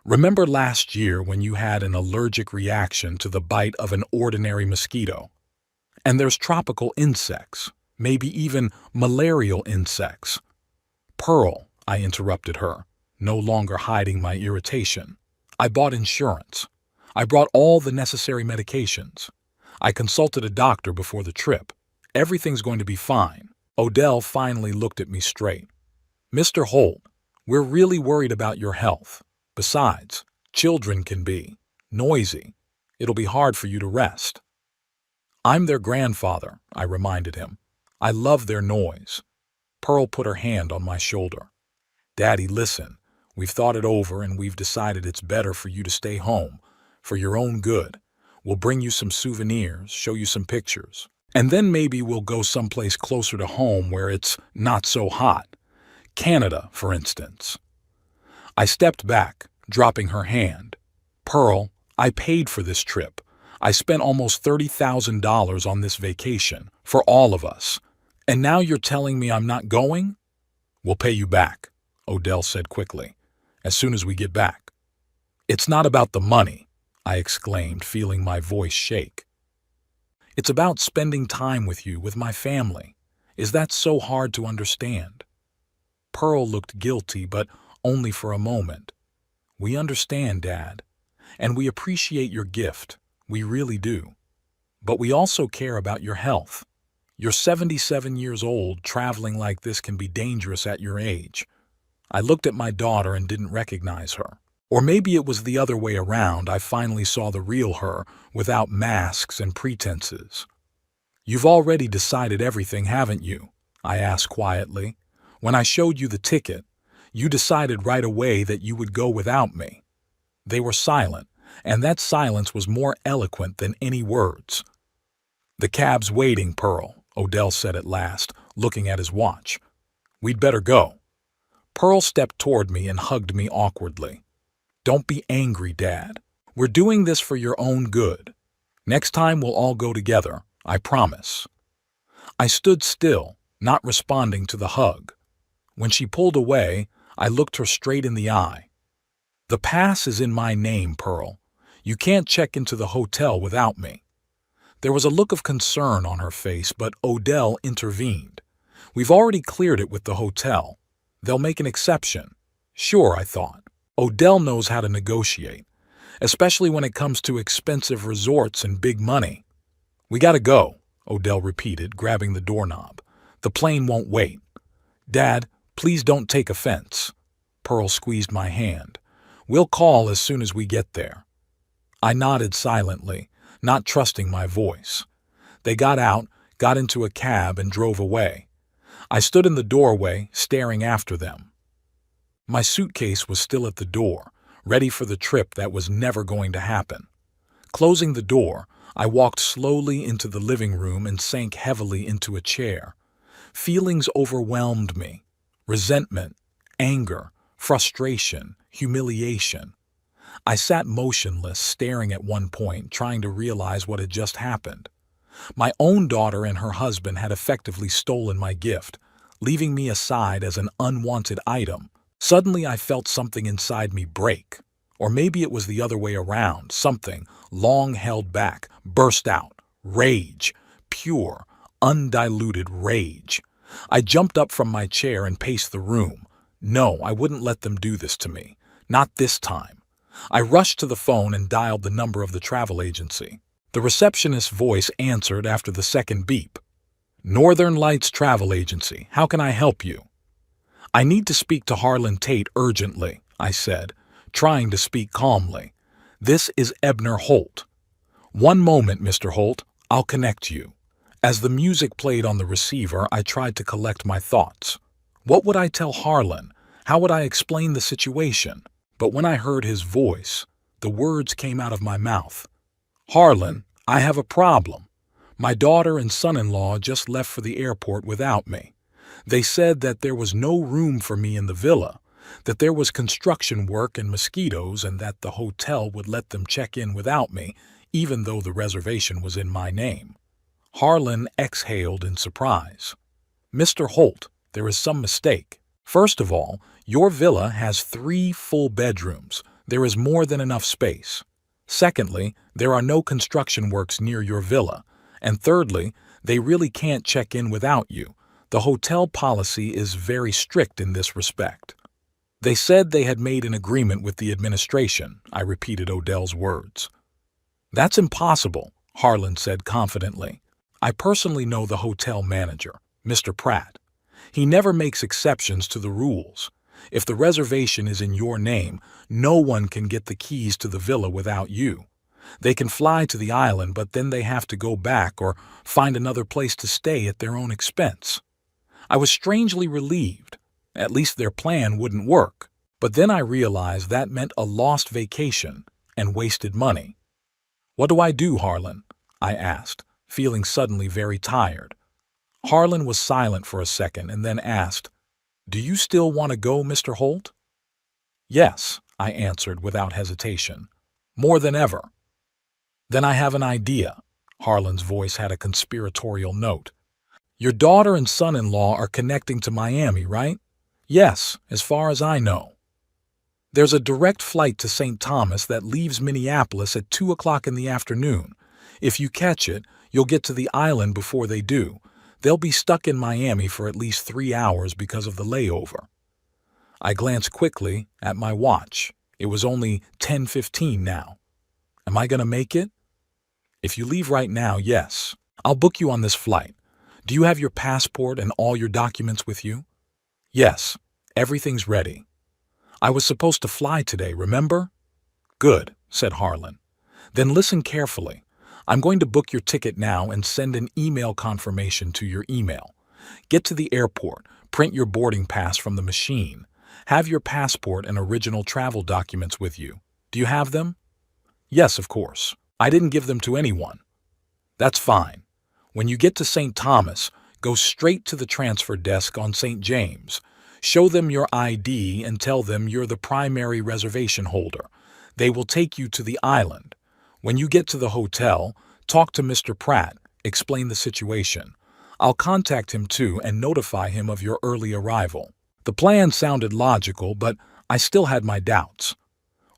Remember last year when you had an allergic reaction to the bite of an ordinary mosquito? And there's tropical insects, maybe even malarial insects." "Pearl," I interrupted her, no longer hiding my irritation. "I bought insurance. I brought all the necessary medications. I consulted a doctor before the trip. Everything's going to be fine." Odell finally looked at me straight. "Mr. Holt, we're really worried about your health. Besides, children can be noisy. It'll be hard for you to rest." "I'm their grandfather," I reminded him. "I love their noise." Pearl put her hand on my shoulder. "Daddy, listen. We've thought it over and we've decided it's better for you to stay home, for your own good. We'll bring you some souvenirs, show you some pictures. And then maybe we'll go someplace closer to home where it's not so hot. Canada, for instance." I stepped back, dropping her hand. "Pearl, I paid for this trip. I spent almost $30,000 on this vacation, for all of us. And now you're telling me I'm not going?" "We'll pay you back," Odell said quickly, "as soon as we get back." "It's not about the money," I exclaimed, feeling my voice shake. "It's about spending time with you, with my family. Is that so hard to understand?" Pearl looked guilty, but only for a moment. "We understand, Dad, and we appreciate your gift. We really do. But we also care about your health. You're 77 years old. Traveling like this can be dangerous at your age." I looked at my daughter and didn't recognize her. Or maybe it was the other way around. I finally saw the real her, without masks and pretenses. "You've already decided everything, haven't you?" I asked quietly. "When I showed you the ticket, you decided right away that you would go without me." They were silent, and that silence was more eloquent than any words. "The cab's waiting, Pearl," Odell said at last, looking at his watch. "We'd better go." Pearl stepped toward me and hugged me awkwardly. "Don't be angry, Dad. We're doing this for your own good. Next time we'll all go together, I promise." I stood still, not responding to the hug. When she pulled away, I looked her straight in the eye. "The pass is in my name, Pearl. You can't check into the hotel without me." There was a look of concern on her face, but Odell intervened. "We've already cleared it with the hotel. They'll make an exception." Sure, I thought. Odell knows how to negotiate, especially when it comes to expensive resorts and big money. "We gotta go," Odell repeated, grabbing the doorknob. "The plane won't wait." "Dad, please don't take offense." Pearl squeezed my hand. "We'll call as soon as we get there." I nodded silently, not trusting my voice. They got out, got into a cab, and drove away. I stood in the doorway, staring after them. My suitcase was still at the door, ready for the trip that was never going to happen. Closing the door, I walked slowly into the living room and sank heavily into a chair. Feelings overwhelmed me: resentment, anger, frustration, humiliation. I sat motionless, staring at one point, trying to realize what had just happened. My own daughter and her husband had effectively stolen my gift, leaving me aside as an unwanted item. Suddenly I felt something inside me break. Or maybe it was the other way around. Something, long held back, burst out. Rage. Pure, undiluted rage. I jumped up from my chair and paced the room. No, I wouldn't let them do this to me. Not this time. I rushed to the phone and dialed the number of the travel agency. The receptionist's voice answered after the second beep. "Northern Lights Travel Agency, how can I help you?" "I need to speak to Harlan Tate urgently," I said, trying to speak calmly. "This is Ebner Holt." "One moment, Mr. Holt, I'll connect you." As the music played on the receiver, I tried to collect my thoughts. What would I tell Harlan? How would I explain the situation? But when I heard his voice, the words came out of my mouth. "Harlan, I have a problem. My daughter and son-in-law just left for the airport without me. They said that there was no room for me in the villa, that there was construction work and mosquitoes, and that the hotel would let them check in without me, even though the reservation was in my name." Harlan exhaled in surprise. "Mr. Holt, there is some mistake. First of all, your villa has 3 full bedrooms. There is more than enough space. Secondly, there are no construction works near your villa. And thirdly, they really can't check in without you. The hotel policy is very strict in this respect." "They said they had made an agreement with the administration," I repeated Odell's words. "That's impossible," Harlan said confidently. "I personally know the hotel manager, Mr. Pratt. He never makes exceptions to the rules. If the reservation is in your name, no one can get the keys to the villa without you. They can fly to the island, but then they have to go back or find another place to stay at their own expense." I was strangely relieved. At least their plan wouldn't work. But then I realized that meant a lost vacation and wasted money. "What do I do, Harlan?" I asked, feeling suddenly very tired. Harlan was silent for a second and then asked, "Do you still want to go, Mr. Holt?" "Yes," I answered without hesitation. "More than ever." "Then I have an idea." Harlan's voice had a conspiratorial note. "Your daughter and son-in-law are connecting to Miami, right?" "Yes, as far as I know." "There's a direct flight to St. Thomas that leaves Minneapolis at 2 o'clock in the afternoon. If you catch it, you'll get to the island before they do. They'll be stuck in Miami for at least 3 hours because of the layover." I glanced quickly at my watch. It was only 10:15 now. "Am I going to make it?" "If you leave right now, yes. I'll book you on this flight. Do you have your passport and all your documents with you?" "Yes, everything's ready." I was supposed to fly today, remember? Good, said Harlan. Then listen carefully. I'm going to book your ticket now and send an email confirmation to your email. Get to the airport, print your boarding pass from the machine. Have your passport and original travel documents with you. Do you have them? Yes, of course. I didn't give them to anyone. That's fine. When you get to St. Thomas, go straight to the transfer desk on St. James. Show them your ID and tell them you're the primary reservation holder. They will take you to the island. When you get to the hotel, talk to Mr. Pratt, explain the situation. I'll contact him too and notify him of your early arrival. The plan sounded logical, but I still had my doubts.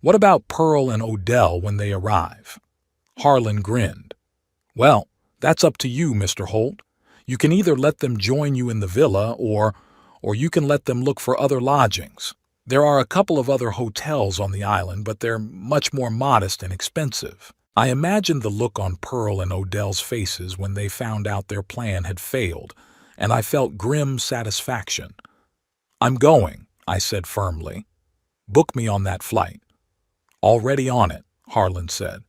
What about Pearl and Odell when they arrive? Harlan grinned. Well, that's up to you, Mr. Holt. You can either let them join you in the villa or you can let them look for other lodgings. There are a couple of other hotels on the island, but they're much more modest and expensive. I imagined the look on Pearl and Odell's faces when they found out their plan had failed, and I felt grim satisfaction. I'm going, I said firmly. Book me on that flight. Already on it, Harlan said.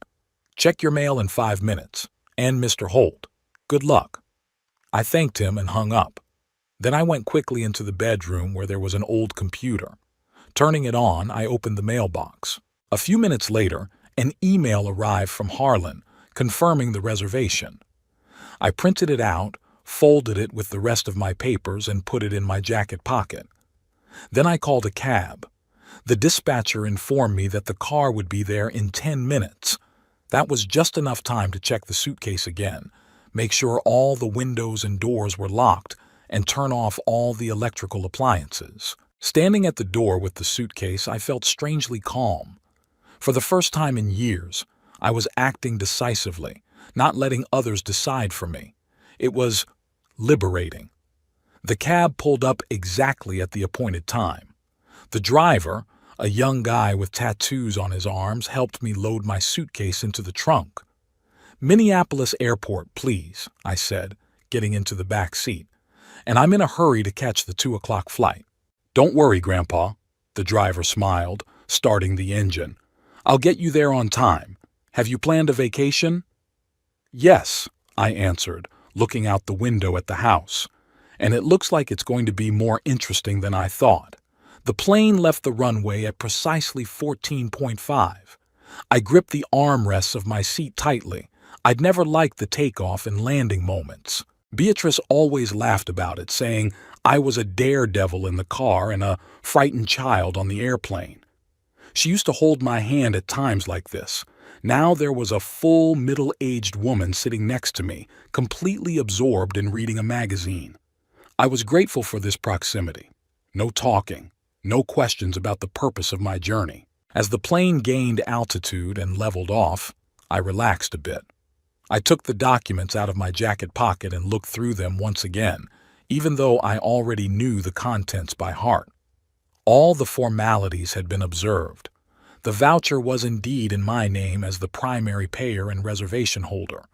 Check your mail in 5 minutes. And Mr. Holt, good luck. I thanked him and hung up. Then I went quickly into the bedroom where there was an old computer. Turning it on, I opened the mailbox. A few minutes later, an email arrived from Harlan confirming the reservation. I printed it out, folded it with the rest of my papers, and put it in my jacket pocket. Then I called a cab. The dispatcher informed me that the car would be there in 10 minutes. That was just enough time to check the suitcase again, make sure all the windows and doors were locked, and turn off all the electrical appliances. Standing at the door with the suitcase, I felt strangely calm. For the first time in years, I was acting decisively, not letting others decide for me. It was liberating. The cab pulled up exactly at the appointed time. The driver, a young guy with tattoos on his arms, helped me load my suitcase into the trunk. Minneapolis Airport, please, I said, getting into the back seat. And I'm in a hurry to catch the 2 o'clock flight. Don't worry, Grandpa, the driver smiled, starting the engine. I'll get you there on time. Have you planned a vacation? Yes, I answered, looking out the window at the house. And it looks like it's going to be more interesting than I thought. The plane left the runway at precisely 14.5. I gripped the armrests of my seat tightly. I'd never liked the takeoff and landing moments. Beatrice always laughed about it, saying I was a daredevil in the car and a frightened child on the airplane. She used to hold my hand at times like this. Now there was a full middle-aged woman sitting next to me, completely absorbed in reading a magazine. I was grateful for this proximity. No talking, no questions about the purpose of my journey. As the plane gained altitude and leveled off, I relaxed a bit. I took the documents out of my jacket pocket and looked through them once again, even though I already knew the contents by heart. All the formalities had been observed. The voucher was indeed in my name as the primary payer and reservation holder.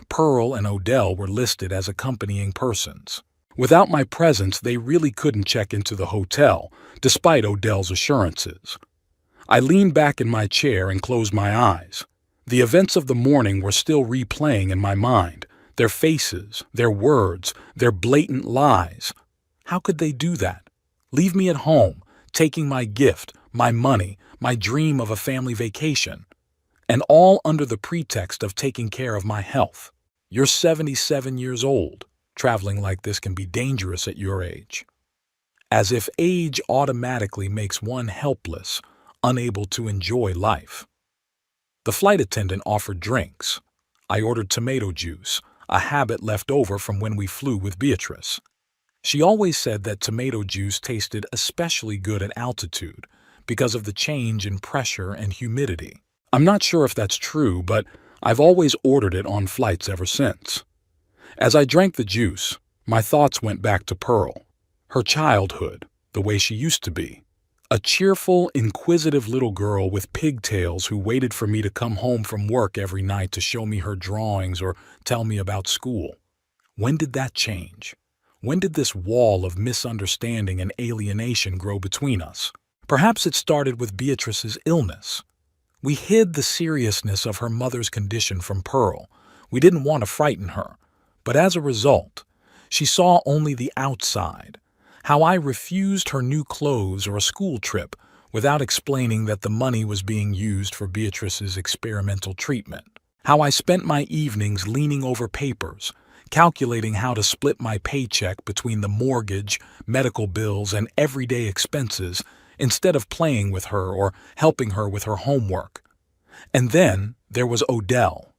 Pearl and Odell were listed as accompanying persons. Without my presence, they really couldn't check into the hotel, despite Odell's assurances. I leaned back in my chair and closed my eyes. The events of the morning were still replaying in my mind, their faces, their words, their blatant lies. How could they do that? Leave me at home, taking my gift, my money, my dream of a family vacation, and all under the pretext of taking care of my health. You're 77 years old. Traveling like this can be dangerous at your age. As if age automatically makes one helpless, unable to enjoy life. The flight attendant offered drinks. I ordered tomato juice, a habit left over from when we flew with Beatrice. She always said that tomato juice tasted especially good at altitude because of the change in pressure and humidity. I'm not sure if that's true, but I've always ordered it on flights ever since. As I drank the juice, my thoughts went back to Pearl, her childhood, the way she used to be. A cheerful, inquisitive little girl with pigtails who waited for me to come home from work every night to show me her drawings or tell me about school. When did that change? When did this wall of misunderstanding and alienation grow between us? Perhaps it started with Beatrice's illness. We hid the seriousness of her mother's condition from Pearl. We didn't want to frighten her. But as a result, she saw only the outside. How I refused her new clothes or a school trip without explaining that the money was being used for Beatrice's experimental treatment. How I spent my evenings leaning over papers, calculating how to split my paycheck between the mortgage, medical bills, and everyday expenses instead of playing with her or helping her with her homework. And then there was Odell.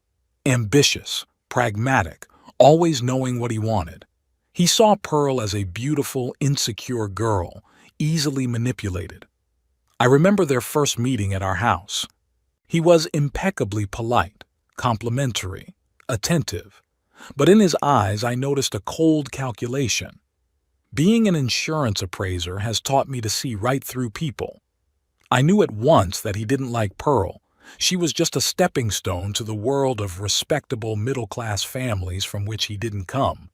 Ambitious, pragmatic, always knowing what he wanted. He saw Pearl as a beautiful, insecure girl, easily manipulated. I remember their first meeting at our house. He was impeccably polite, complimentary, attentive, but in his eyes I noticed a cold calculation. Being an insurance appraiser has taught me to see right through people. I knew at once that he didn't like Pearl. She was just a stepping stone to the world of respectable middle-class families from which he didn't come.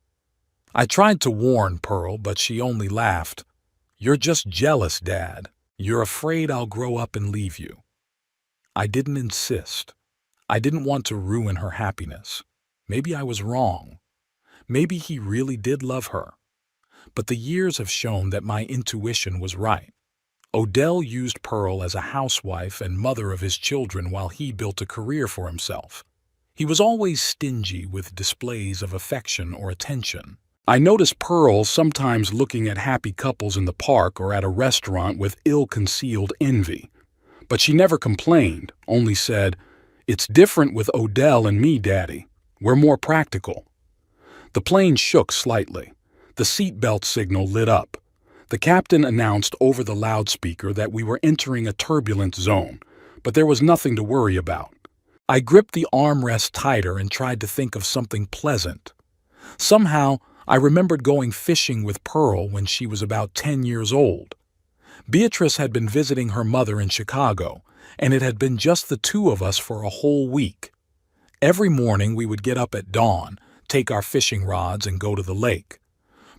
I tried to warn Pearl, but she only laughed. "You're just jealous, Dad. You're afraid I'll grow up and leave you." I didn't insist. I didn't want to ruin her happiness. Maybe I was wrong. Maybe he really did love her. But the years have shown that my intuition was right. Odell used Pearl as a housewife and mother of his children while he built a career for himself. He was always stingy with displays of affection or attention. I noticed Pearl sometimes looking at happy couples in the park or at a restaurant with ill-concealed envy. But she never complained, only said, "It's different with Odell and me, Daddy. We're more practical." The plane shook slightly. The seatbelt signal lit up. The captain announced over the loudspeaker that we were entering a turbulent zone, but there was nothing to worry about. I gripped the armrest tighter and tried to think of something pleasant. Somehow, I remembered going fishing with Pearl when she was about 10 years old. Beatrice had been visiting her mother in Chicago, and it had been just the two of us for a whole week. Every morning we would get up at dawn, take our fishing rods, and go to the lake.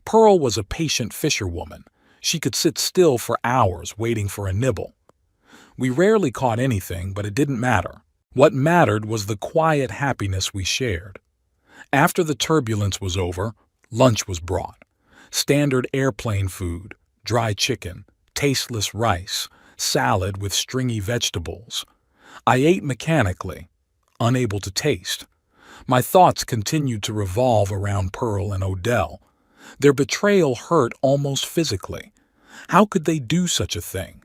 Pearl was a patient fisherwoman. She could sit still for hours waiting for a nibble. We rarely caught anything, but it didn't matter. What mattered was the quiet happiness we shared. After the turbulence was over, lunch was brought. Standard airplane food, dry chicken, tasteless rice, salad with stringy vegetables. I ate mechanically, unable to taste. My thoughts continued to revolve around Pearl and Odell. Their betrayal hurt almost physically. How could they do such a thing?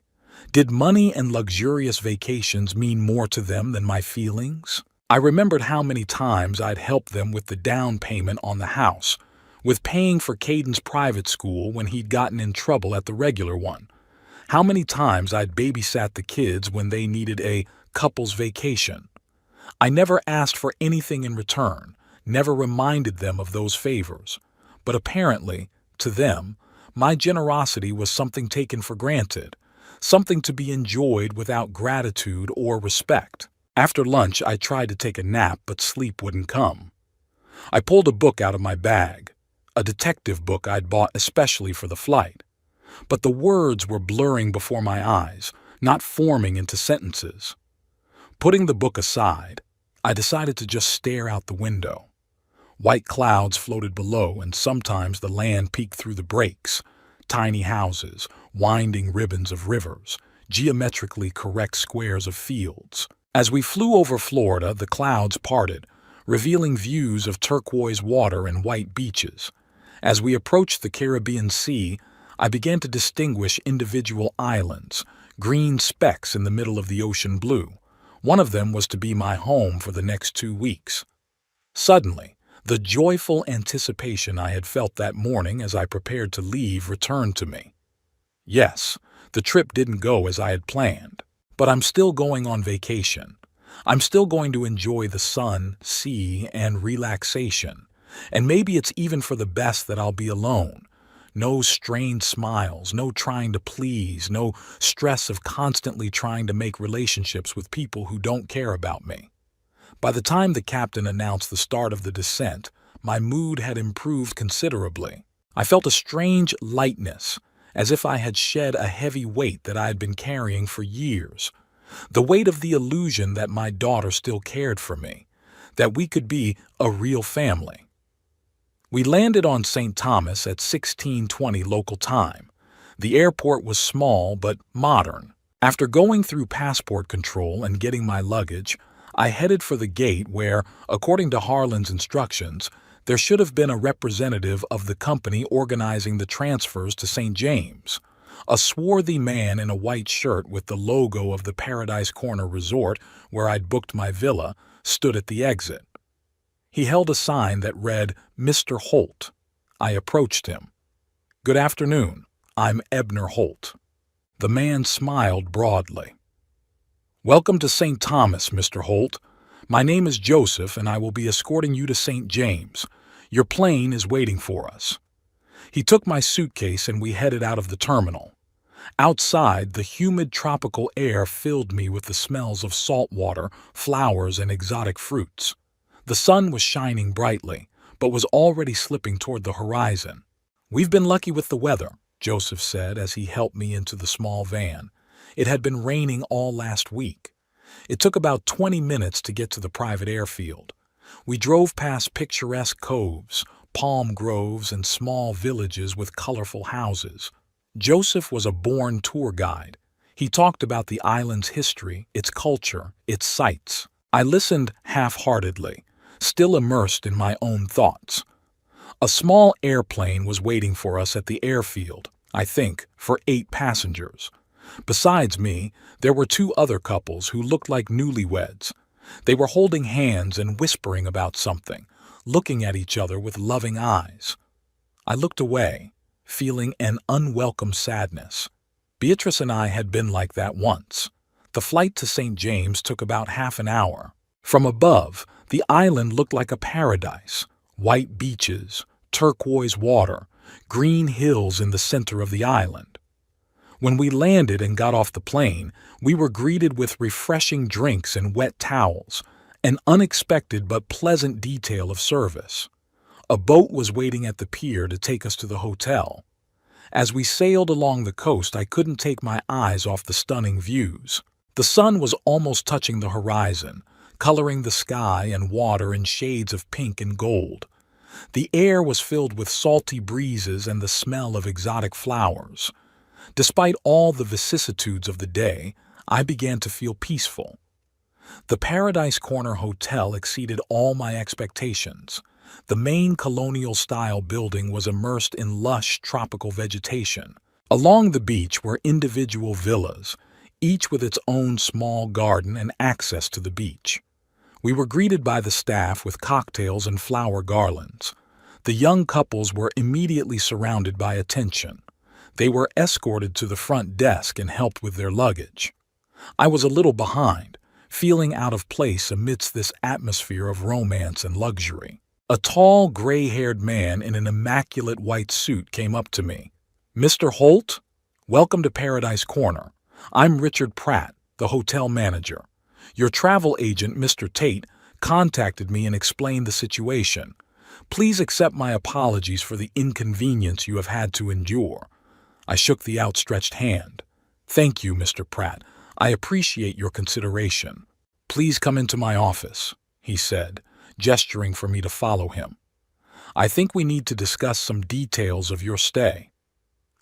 Did money and luxurious vacations mean more to them than my feelings? I remembered how many times I'd helped them with the down payment on the house, with paying for Caden's private school when he'd gotten in trouble at the regular one. How many times I'd babysat the kids when they needed a couple's vacation. I never asked for anything in return, never reminded them of those favors. But apparently, to them, my generosity was something taken for granted, something to be enjoyed without gratitude or respect. After lunch, I tried to take a nap, but sleep wouldn't come. I pulled a book out of my bag, a detective book I'd bought especially for the flight. But the words were blurring before my eyes, not forming into sentences. Putting the book aside, I decided to just stare out the window. White clouds floated below, and sometimes the land peeked through the breaks. Tiny houses, winding ribbons of rivers, geometrically correct squares of fields. As we flew over Florida, the clouds parted, revealing views of turquoise water and white beaches. As we approached the Caribbean Sea, I began to distinguish individual islands, green specks in the middle of the ocean blue. One of them was to be my home for the next 2 weeks. Suddenly, the joyful anticipation I had felt that morning as I prepared to leave returned to me. Yes, the trip didn't go as I had planned, but I'm still going on vacation. I'm still going to enjoy the sun, sea, and relaxation. And maybe it's even for the best that I'll be alone. No strained smiles, no trying to please, no stress of constantly trying to make relationships with people who don't care about me. By the time the captain announced the start of the descent, my mood had improved considerably. I felt a strange lightness, as if I had shed a heavy weight that I had been carrying for years. The weight of the illusion that my daughter still cared for me, that we could be a real family. We landed on St. Thomas at 16:20 local time. The airport was small but modern. After going through passport control and getting my luggage, I headed for the gate where, according to Harlan's instructions, there should have been a representative of the company organizing the transfers to St. James. A swarthy man in a white shirt with the logo of the Paradise Corner Resort, where I'd booked my villa, stood at the exit. He held a sign that read, "Mr. Holt." I approached him. "Good afternoon. I'm Ebner Holt." The man smiled broadly. "Welcome to St. Thomas, Mr. Holt. My name is Joseph, and I will be escorting you to St. James. Your plane is waiting for us." He took my suitcase and we headed out of the terminal. Outside, the humid tropical air filled me with the smells of salt water, flowers, and exotic fruits. The sun was shining brightly, but was already slipping toward the horizon. "We've been lucky with the weather," Joseph said as he helped me into the small van. It had been raining all last week. It took about 20 minutes to get to the private airfield. We drove past picturesque coves, palm groves, and small villages with colorful houses. Joseph was a born tour guide. He talked about the island's history, its culture, its sights. I listened half-heartedly, still immersed in my own thoughts. A small airplane was waiting for us at the airfield, I think, for 8 passengers. Besides me, there were 2 other couples who looked like newlyweds. They were holding hands and whispering about something, looking at each other with loving eyes. I looked away, feeling an unwelcome sadness. Beatrice and I had been like that once. The flight to St. James took about half an hour. From above, the island looked like a paradise. White beaches, turquoise water, green hills in the center of the island. When we landed and got off the plane, we were greeted with refreshing drinks and wet towels, an unexpected but pleasant detail of service. A boat was waiting at the pier to take us to the hotel. As we sailed along the coast, I couldn't take my eyes off the stunning views. The sun was almost touching the horizon, coloring the sky and water in shades of pink and gold. The air was filled with salty breezes and the smell of exotic flowers. Despite all the vicissitudes of the day, I began to feel peaceful. The Paradise Corner Hotel exceeded all my expectations. The main colonial-style building was immersed in lush tropical vegetation. Along the beach were individual villas, each with its own small garden and access to the beach. We were greeted by the staff with cocktails and flower garlands. The young couples were immediately surrounded by attention. They were escorted to the front desk and helped with their luggage. I was a little behind, feeling out of place amidst this atmosphere of romance and luxury. A tall, gray-haired man in an immaculate white suit came up to me. "Mr. Holt? Welcome to Paradise Corner. I'm Richard Pratt, the hotel manager. Your travel agent, Mr. Tate, contacted me and explained the situation. Please accept my apologies for the inconvenience you have had to endure." I shook the outstretched hand. "Thank you, Mr. Pratt. I appreciate your consideration. Please come into my office," he said, gesturing for me to follow him. "I think we need to discuss some details of your stay."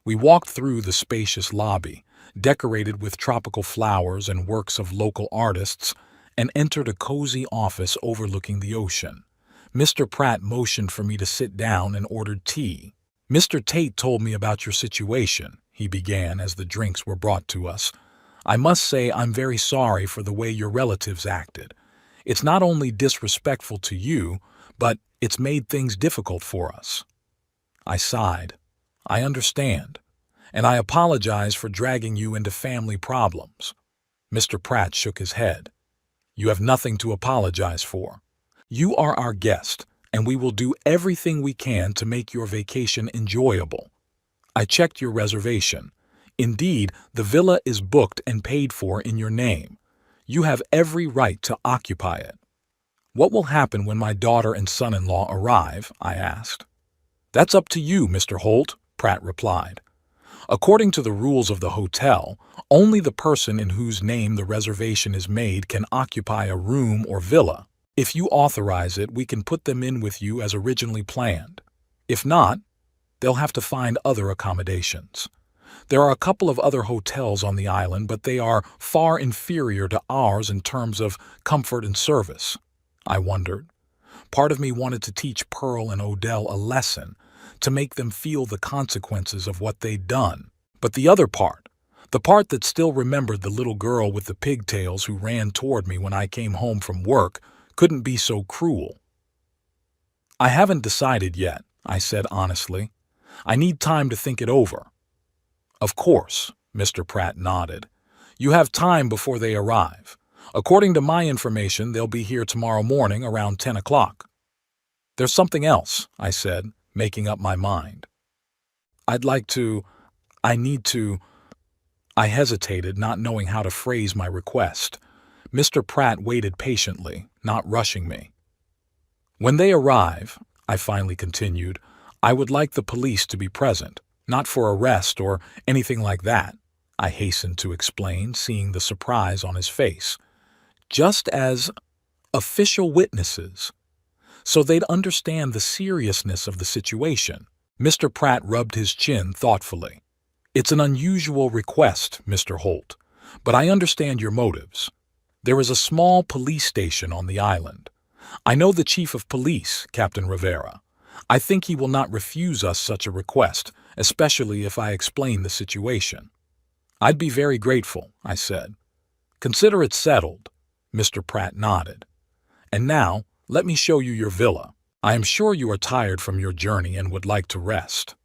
We walked through the spacious lobby, decorated with tropical flowers and works of local artists, and entered a cozy office overlooking the ocean. Mr. Pratt motioned for me to sit down and ordered tea. "Mr. Tate told me about your situation," he began as the drinks were brought to us. "I must say I'm very sorry for the way your relatives acted. It's not only disrespectful to you, but it's made things difficult for us." I sighed. "I understand, and I apologize for dragging you into family problems." Mr. Pratt shook his head. "You have nothing to apologize for. You are our guest, and we will do everything we can to make your vacation enjoyable. I checked your reservation. Indeed, the villa is booked and paid for in your name. You have every right to occupy it." "What will happen when my daughter and son-in-law arrive?" I asked. "That's up to you, Mr. Holt," Pratt replied. According to the rules of the hotel, only the person in whose name the reservation is made can occupy a room or villa. If you authorize it, we can put them in with you as originally planned. If not, they'll have to find other accommodations. There are a couple of other hotels on the island, but they are far inferior to ours in terms of comfort and service. I wondered. Part of me wanted to teach Pearl and Odell a lesson, to make them feel the consequences of what they'd done. But the other part, the part that still remembered the little girl with the pigtails who ran toward me when I came home from work, couldn't be so cruel. I haven't decided yet, I said honestly. I need time to think it over. Of course, Mr. Pratt nodded. You have time before they arrive. According to my information, they'll be here tomorrow morning around 10 o'clock. There's something else, I said, making up my mind. I hesitated, not knowing how to phrase my request. Mr. Pratt waited patiently, not rushing me. When they arrive, I finally continued, I would like the police to be present, not for arrest or anything like that, I hastened to explain, seeing the surprise on his face. Just as official witnesses, so they'd understand the seriousness of the situation. Mr. Pratt rubbed his chin thoughtfully. It's an unusual request, Mr. Holt, but I understand your motives. There is a small police station on the island. I know the chief of police, Captain Rivera. I think he will not refuse us such a request, especially if I explain the situation. I'd be very grateful, I said. Consider it settled. Mr. Pratt nodded. And now, let me show you your villa. I am sure you are tired from your journey and would like to rest.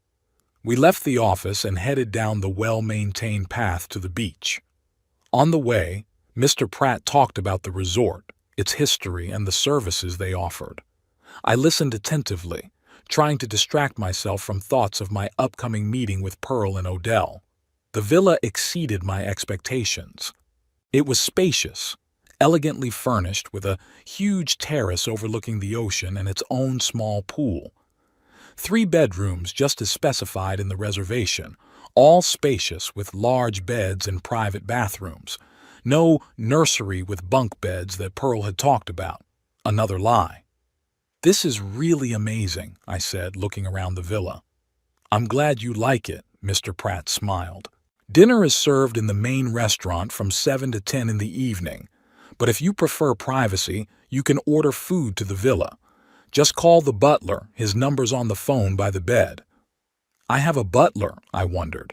We left the office and headed down the well-maintained path to the beach. On the way, Mr. Pratt talked about the resort, its history, and the services they offered. I listened attentively, trying to distract myself from thoughts of my upcoming meeting with Pearl and Odell. The villa exceeded my expectations. It was spacious, elegantly furnished with a huge terrace overlooking the ocean and its own small pool. 3 bedrooms just as specified in the reservation, all spacious with large beds and private bathrooms. No nursery with bunk beds that Pearl had talked about. Another lie. This is really amazing, I said, looking around the villa. I'm glad you like it, Mr. Pratt smiled. Dinner is served in the main restaurant from 7 to 10 in the evening. But if you prefer privacy, you can order food to the villa. Just call the butler, his number's on the phone by the bed. I have a butler, I wondered.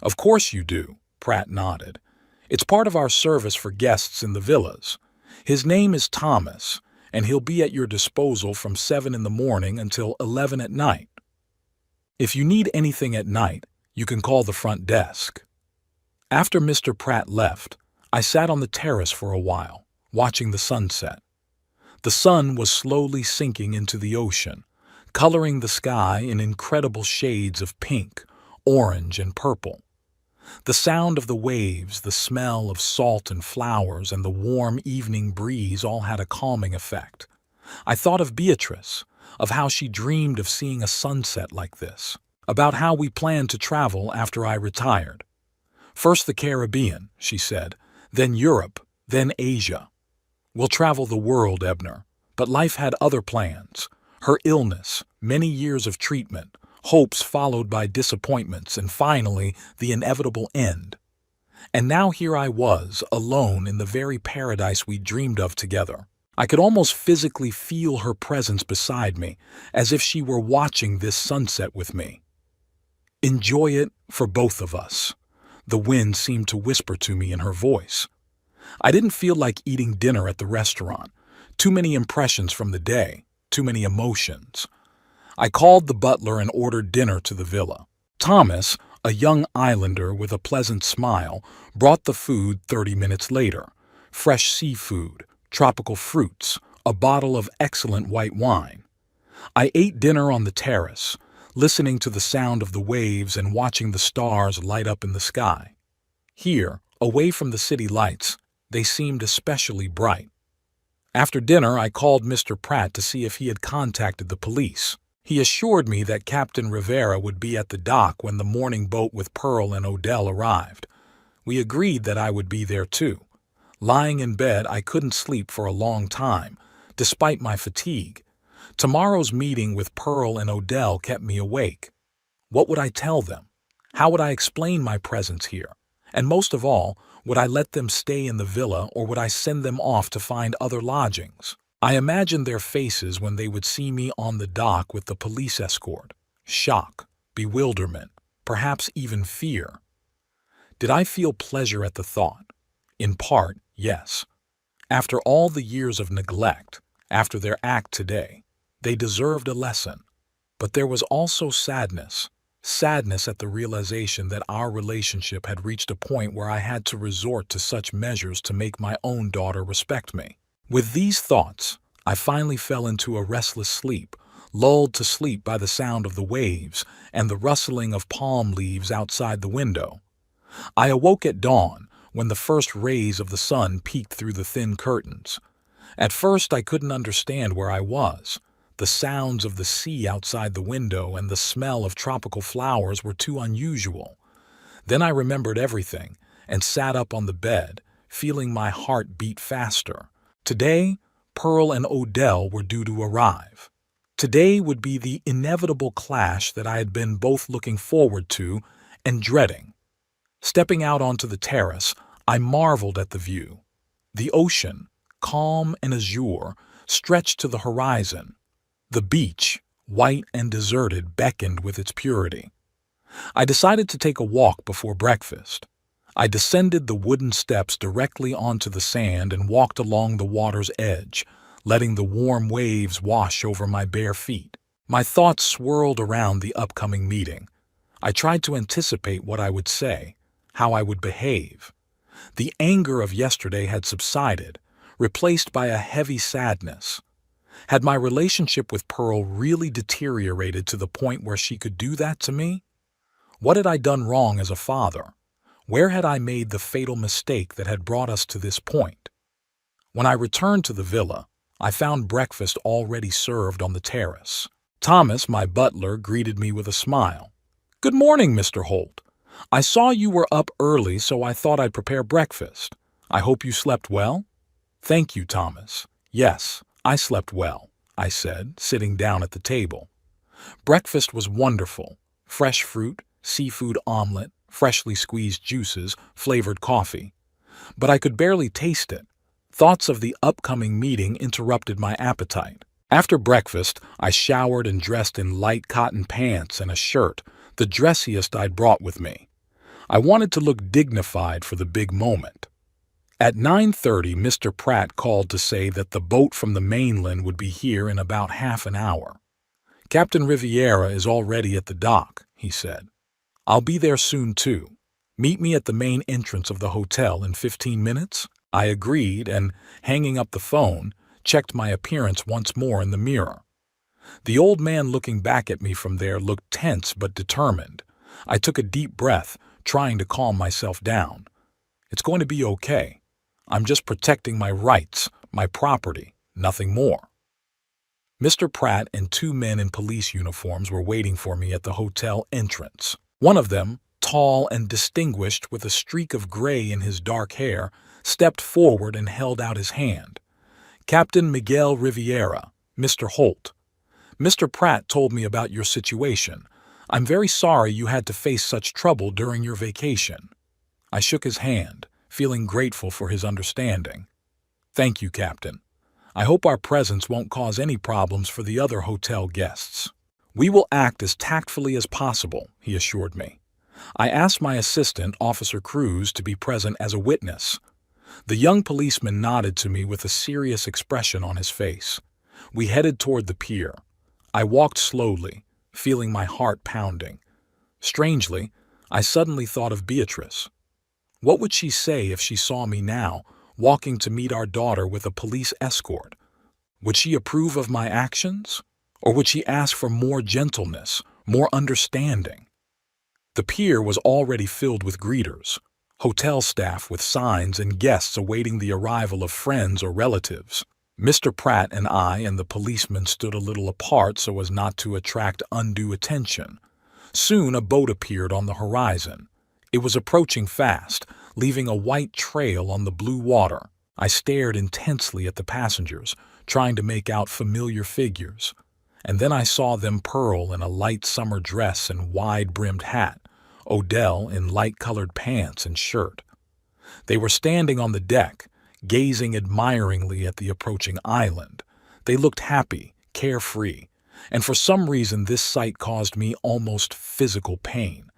Of course you do, Pratt nodded. It's part of our service for guests in the villas. His name is Thomas, and he'll be at your disposal from 7 in the morning until 11 at night. If you need anything at night, you can call the front desk. After Mr. Pratt left, I sat on the terrace for a while, watching the sunset. The sun was slowly sinking into the ocean, coloring the sky in incredible shades of pink, orange, and purple. The sound of the waves, the smell of salt and flowers, and the warm evening breeze all had a calming effect. I thought of Beatrice, of how she dreamed of seeing a sunset like this, about how we planned to travel after I retired. First the Caribbean, she said, then Europe, then Asia. We'll travel the world, Ebner. But life had other plans. Her illness, many years of treatment, hopes followed by disappointments, and finally, the inevitable end. And now here I was, alone in the very paradise we dreamed of together. I could almost physically feel her presence beside me, as if she were watching this sunset with me. Enjoy it for both of us. The wind seemed to whisper to me in her voice. I didn't feel like eating dinner at the restaurant. Too many impressions from the day, too many emotions. I called the butler and ordered dinner to the villa. Thomas, a young islander with a pleasant smile, brought the food 30 minutes later. Fresh seafood, tropical fruits, a bottle of excellent white wine. I ate dinner on the terrace, listening to the sound of the waves and watching the stars light up in the sky. Here, away from the city lights, they seemed especially bright. After dinner, I called Mr. Pratt to see if he had contacted the police. He assured me that Captain Rivera would be at the dock when the morning boat with Pearl and Odell arrived. We agreed that I would be there too. Lying in bed, I couldn't sleep for a long time, despite my fatigue. Tomorrow's meeting with Pearl and Odell kept me awake. What would I tell them? How would I explain my presence here? And most of all, would I let them stay in the villa or would I send them off to find other lodgings? I imagined their faces when they would see me on the dock with the police escort. Shock, bewilderment, perhaps even fear. Did I feel pleasure at the thought? In part, yes. After all the years of neglect, after their act today, they deserved a lesson. But there was also sadness. Sadness at the realization that our relationship had reached a point where I had to resort to such measures to make my own daughter respect me. With these thoughts, I finally fell into a restless sleep, lulled to sleep by the sound of the waves and the rustling of palm leaves outside the window. I awoke at dawn when the first rays of the sun peeked through the thin curtains. At first, I couldn't understand where I was. The sounds of the sea outside the window and the smell of tropical flowers were too unusual. Then I remembered everything and sat up on the bed, feeling my heart beat faster. Today, Pearl and Odell were due to arrive. Today would be the inevitable clash that I had been both looking forward to and dreading. Stepping out onto the terrace, I marveled at the view. The ocean, calm and azure, stretched to the horizon. The beach, white and deserted, beckoned with its purity. I decided to take a walk before breakfast. I descended the wooden steps directly onto the sand and walked along the water's edge, letting the warm waves wash over my bare feet. My thoughts swirled around the upcoming meeting. I tried to anticipate what I would say, how I would behave. The anger of yesterday had subsided, replaced by a heavy sadness. Had my relationship with Pearl really deteriorated to the point where she could do that to me? What had I done wrong as a father? Where had I made the fatal mistake that had brought us to this point? When I returned to the villa, I found breakfast already served on the terrace. Thomas, my butler, greeted me with a smile. "Good morning, Mr. Holt. I saw you were up early, so I thought I'd prepare breakfast. I hope you slept well?" "Thank you, Thomas. Yes, I slept well," I said, sitting down at the table. Breakfast was wonderful. Fresh fruit, seafood omelet, freshly squeezed juices, flavored coffee. But I could barely taste it. Thoughts of the upcoming meeting interrupted my appetite. After breakfast, I showered and dressed in light cotton pants and a shirt, the dressiest I'd brought with me. I wanted to look dignified for the big moment. At 9:30, Mr. Pratt called to say that the boat from the mainland would be here in about half an hour. "Captain Riviera is already at the dock," he said. "I'll be there soon, too. Meet me at the main entrance of the hotel in 15 minutes?" I agreed and, hanging up the phone, checked my appearance once more in the mirror. The old man looking back at me from there looked tense but determined. I took a deep breath, trying to calm myself down. It's going to be okay. I'm just protecting my rights, my property, nothing more. Mr. Pratt and two men in police uniforms were waiting for me at the hotel entrance. One of them, tall and distinguished with a streak of gray in his dark hair, stepped forward and held out his hand. "Captain Miguel Riviera, Mr. Holt. Mr. Pratt told me about your situation. I'm very sorry you had to face such trouble during your vacation." I shook his hand, feeling grateful for his understanding. "Thank you, Captain. I hope our presence won't cause any problems for the other hotel guests." "We will act as tactfully as possible," he assured me. I asked my assistant, Officer Cruz, to be present as a witness. The young policeman nodded to me with a serious expression on his face. We headed toward the pier. I walked slowly, feeling my heart pounding. Strangely, I suddenly thought of Beatrice. What would she say if she saw me now, walking to meet our daughter with a police escort? Would she approve of my actions? Or would she ask for more gentleness, more understanding? The pier was already filled with greeters, hotel staff with signs and guests awaiting the arrival of friends or relatives. Mr. Pratt and I and the policeman stood a little apart so as not to attract undue attention. Soon a boat appeared on the horizon. It was approaching fast, leaving a white trail on the blue water. I stared intensely at the passengers, trying to make out familiar figures. And then I saw them: Pearl in a light summer dress and wide-brimmed hat, Odell in light-colored pants and shirt. They were standing on the deck, gazing admiringly at the approaching island. They looked happy, carefree, and for some reason this sight caused me almost physical pain.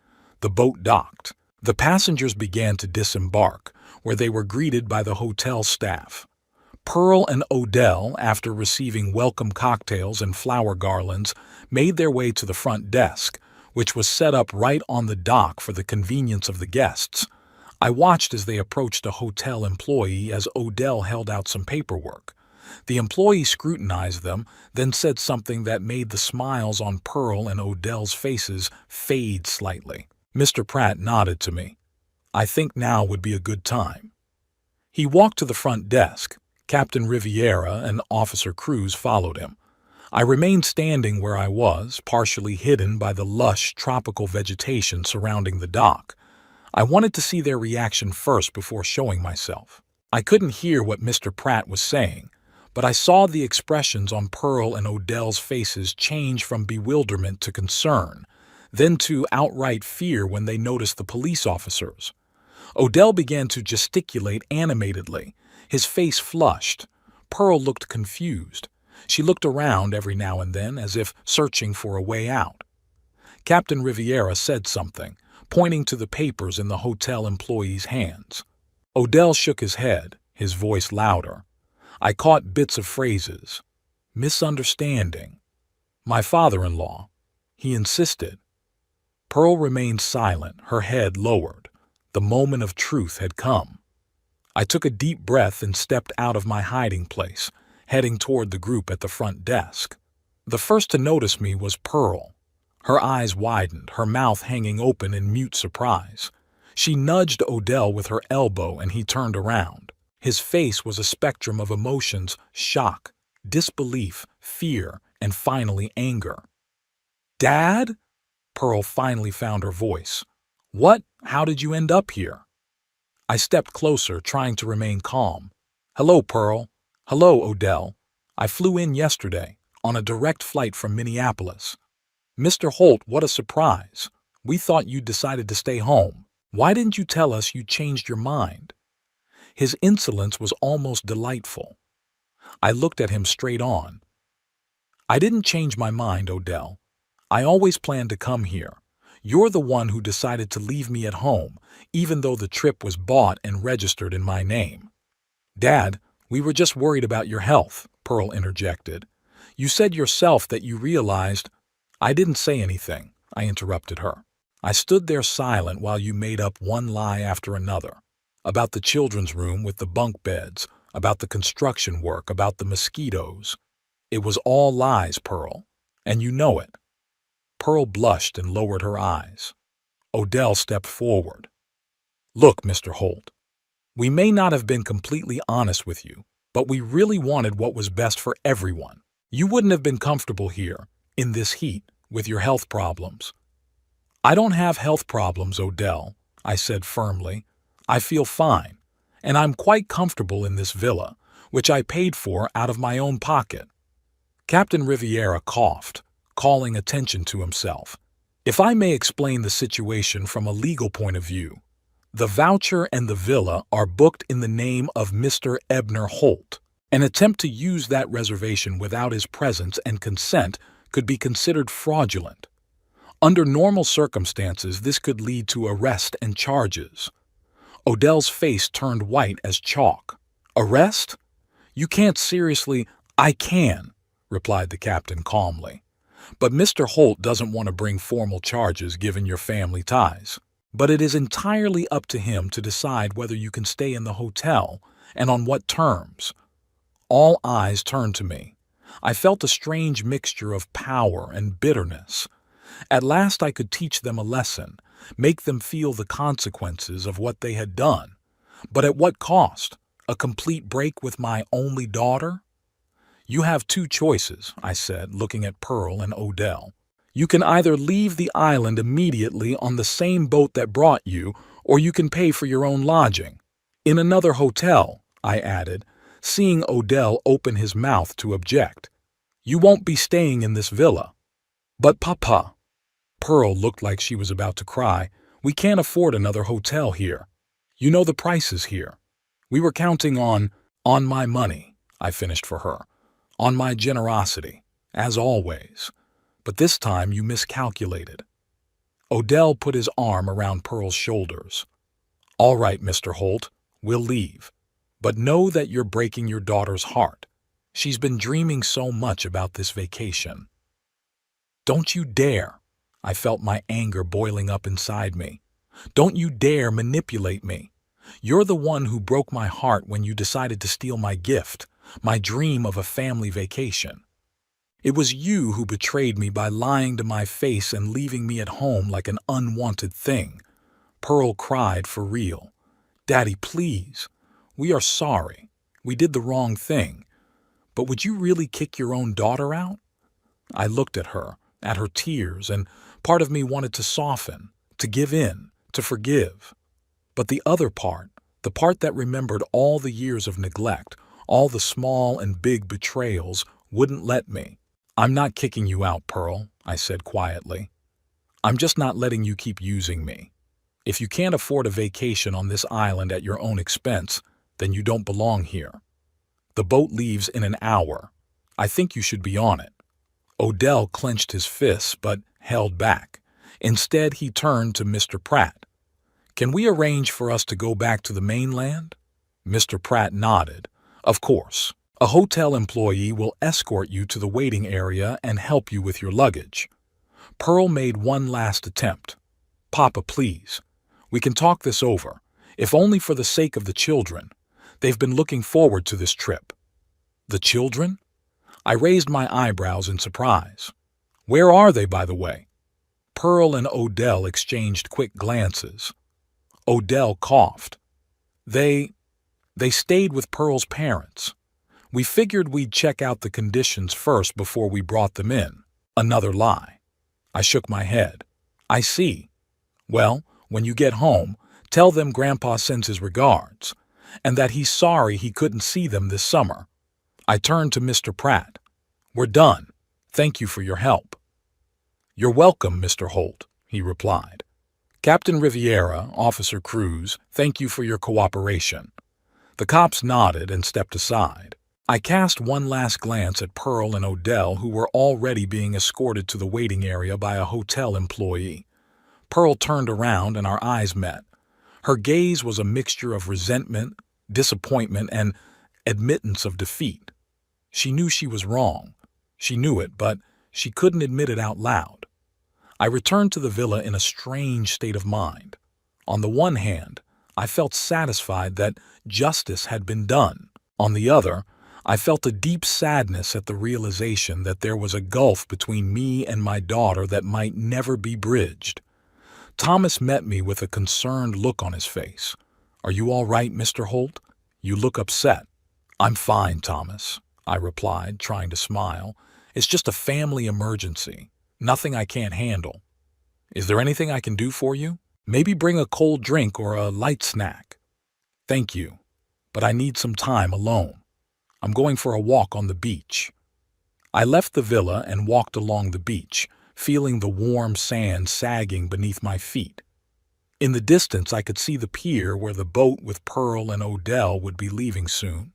The boat docked. The passengers began to disembark, where they were greeted by the hotel staff. Pearl and Odell, after receiving welcome cocktails and flower garlands, made their way to the front desk, which was set up right on the dock for the convenience of the guests. I watched as they approached a hotel employee as Odell held out some paperwork. The employee scrutinized them, then said something that made the smiles on Pearl and Odell's faces fade slightly. Mr. Pratt nodded to me. I think now would be a good time. He walked to the front desk. Captain Riviera and Officer Cruz followed him. I remained standing where I was, partially hidden by the lush tropical vegetation surrounding the dock. I wanted to see their reaction first before showing myself. I couldn't hear what Mr. Pratt was saying, but I saw the expressions on Pearl and Odell's faces change from bewilderment to concern, then to outright fear when they noticed the police officers. Odell began to gesticulate animatedly. His face flushed. Pearl looked confused. She looked around every now and then as if searching for a way out. Captain Riviera said something, pointing to the papers in the hotel employee's hands. Odell shook his head, his voice louder. I caught bits of phrases. Misunderstanding. My father-in-law. He insisted. Pearl remained silent, her head lowered. The moment of truth had come. I took a deep breath and stepped out of my hiding place, heading toward the group at the front desk. The first to notice me was Pearl. Her eyes widened, her mouth hanging open in mute surprise. She nudged Odell with her elbow and he turned around. His face was a spectrum of emotions: shock, disbelief, fear, and finally anger. "Dad?" Pearl finally found her voice. "What? How did you end up here?" I stepped closer, trying to remain calm. "Hello, Pearl. Hello, Odell. I flew in yesterday, on a direct flight from Minneapolis. Mr. Holt, what a surprise. We thought you'd decided to stay home. Why didn't you tell us you changed your mind?" His insolence was almost delightful. I looked at him straight on. "I didn't change my mind, Odell. I always planned to come here. You're the one who decided to leave me at home, even though the trip was bought and registered in my name." "Dad, we were just worried about your health," Pearl interjected. "You said yourself that you realized—" "I didn't say anything," I interrupted her. "I stood there silent while you made up one lie after another. About the children's room with the bunk beds, about the construction work, about the mosquitoes. It was all lies, Pearl, and you know it." Pearl blushed and lowered her eyes. Odell stepped forward. "Look, Mr. Holt, we may not have been completely honest with you, but we really wanted what was best for everyone. You wouldn't have been comfortable here, in this heat, with your health problems." "I don't have health problems, Odell," I said firmly. "I feel fine, and I'm quite comfortable in this villa, which I paid for out of my own pocket." Captain Riviera coughed, calling attention to himself. "If I may explain the situation from a legal point of view, the voucher and the villa are booked in the name of Mr. Ebner Holt. An attempt to use that reservation without his presence and consent could be considered fraudulent. Under normal circumstances, this could lead to arrest and charges." Odell's face turned white as chalk. "Arrest? You can't seriously—" "I can," replied the captain calmly. "But Mr. Holt doesn't want to bring formal charges given your family ties. But it is entirely up to him to decide whether you can stay in the hotel and on what terms." All eyes turned to me. I felt a strange mixture of power and bitterness. At last I could teach them a lesson, make them feel the consequences of what they had done. But at what cost? A complete break with my only daughter? You have two choices, I said, looking at Pearl and Odell. You can either leave the island immediately on the same boat that brought you, or you can pay for your own lodging. In another hotel, I added, seeing Odell open his mouth to object. You won't be staying in this villa. But Papa. Pearl looked like she was about to cry. We can't afford another hotel here. You know the prices here. We were counting on my money, I finished for her. On my generosity, as always. But this time you miscalculated. Odell put his arm around Pearl's shoulders. All right, Mr. Holt, we'll leave. But know that you're breaking your daughter's heart. She's been dreaming so much about this vacation. Don't you dare. I felt my anger boiling up inside me. Don't you dare manipulate me. You're the one who broke my heart when you decided to steal my gift, my dream of a family vacation. It was you who betrayed me by lying to my face and leaving me at home like an unwanted thing. Pearl cried for real. Daddy, please. We are sorry. We did the wrong thing. But would you really kick your own daughter out? I looked at her tears, and part of me wanted to soften, to give in, to forgive. But the other part, the part that remembered all the years of neglect, all the small and big betrayals, wouldn't let me. I'm not kicking you out, Pearl, I said quietly. I'm just not letting you keep using me. If you can't afford a vacation on this island at your own expense, then you don't belong here. The boat leaves in an hour. I think you should be on it. Odell clenched his fists but held back. Instead, he turned to Mr. Pratt. Can we arrange for us to go back to the mainland? Mr. Pratt nodded. Of course. A hotel employee will escort you to the waiting area and help you with your luggage. Pearl made one last attempt. Papa, please. We can talk this over, if only for the sake of the children. They've been looking forward to this trip. The children? I raised my eyebrows in surprise. Where are they, by the way? Pearl and Odell exchanged quick glances. Odell coughed. They stayed with Pearl's parents. We figured we'd check out the conditions first before we brought them in. Another lie. I shook my head. I see. Well, when you get home, tell them Grandpa sends his regards, and that he's sorry he couldn't see them this summer. I turned to Mr. Pratt. We're done. Thank you for your help. You're welcome, Mr. Holt, he replied. Captain Riviera, Officer Cruz, thank you for your cooperation. The cops nodded and stepped aside. I cast one last glance at Pearl and Odell, who were already being escorted to the waiting area by a hotel employee. Pearl turned around and our eyes met. Her gaze was a mixture of resentment, disappointment, and admittance of defeat. She knew she was wrong. She knew it, but she couldn't admit it out loud. I returned to the villa in a strange state of mind. On the one hand, I felt satisfied that justice had been done. On the other, I felt a deep sadness at the realization that there was a gulf between me and my daughter that might never be bridged. Thomas met me with a concerned look on his face. Are you all right, Mr. Holt? You look upset. I'm fine, Thomas, I replied, trying to smile. It's just a family emergency. Nothing I can't handle. Is there anything I can do for you? Maybe bring a cold drink or a light snack. Thank you, but I need some time alone. I'm going for a walk on the beach. I left the villa and walked along the beach, feeling the warm sand sagging beneath my feet. In the distance, I could see the pier where the boat with Pearl and Odell would be leaving soon.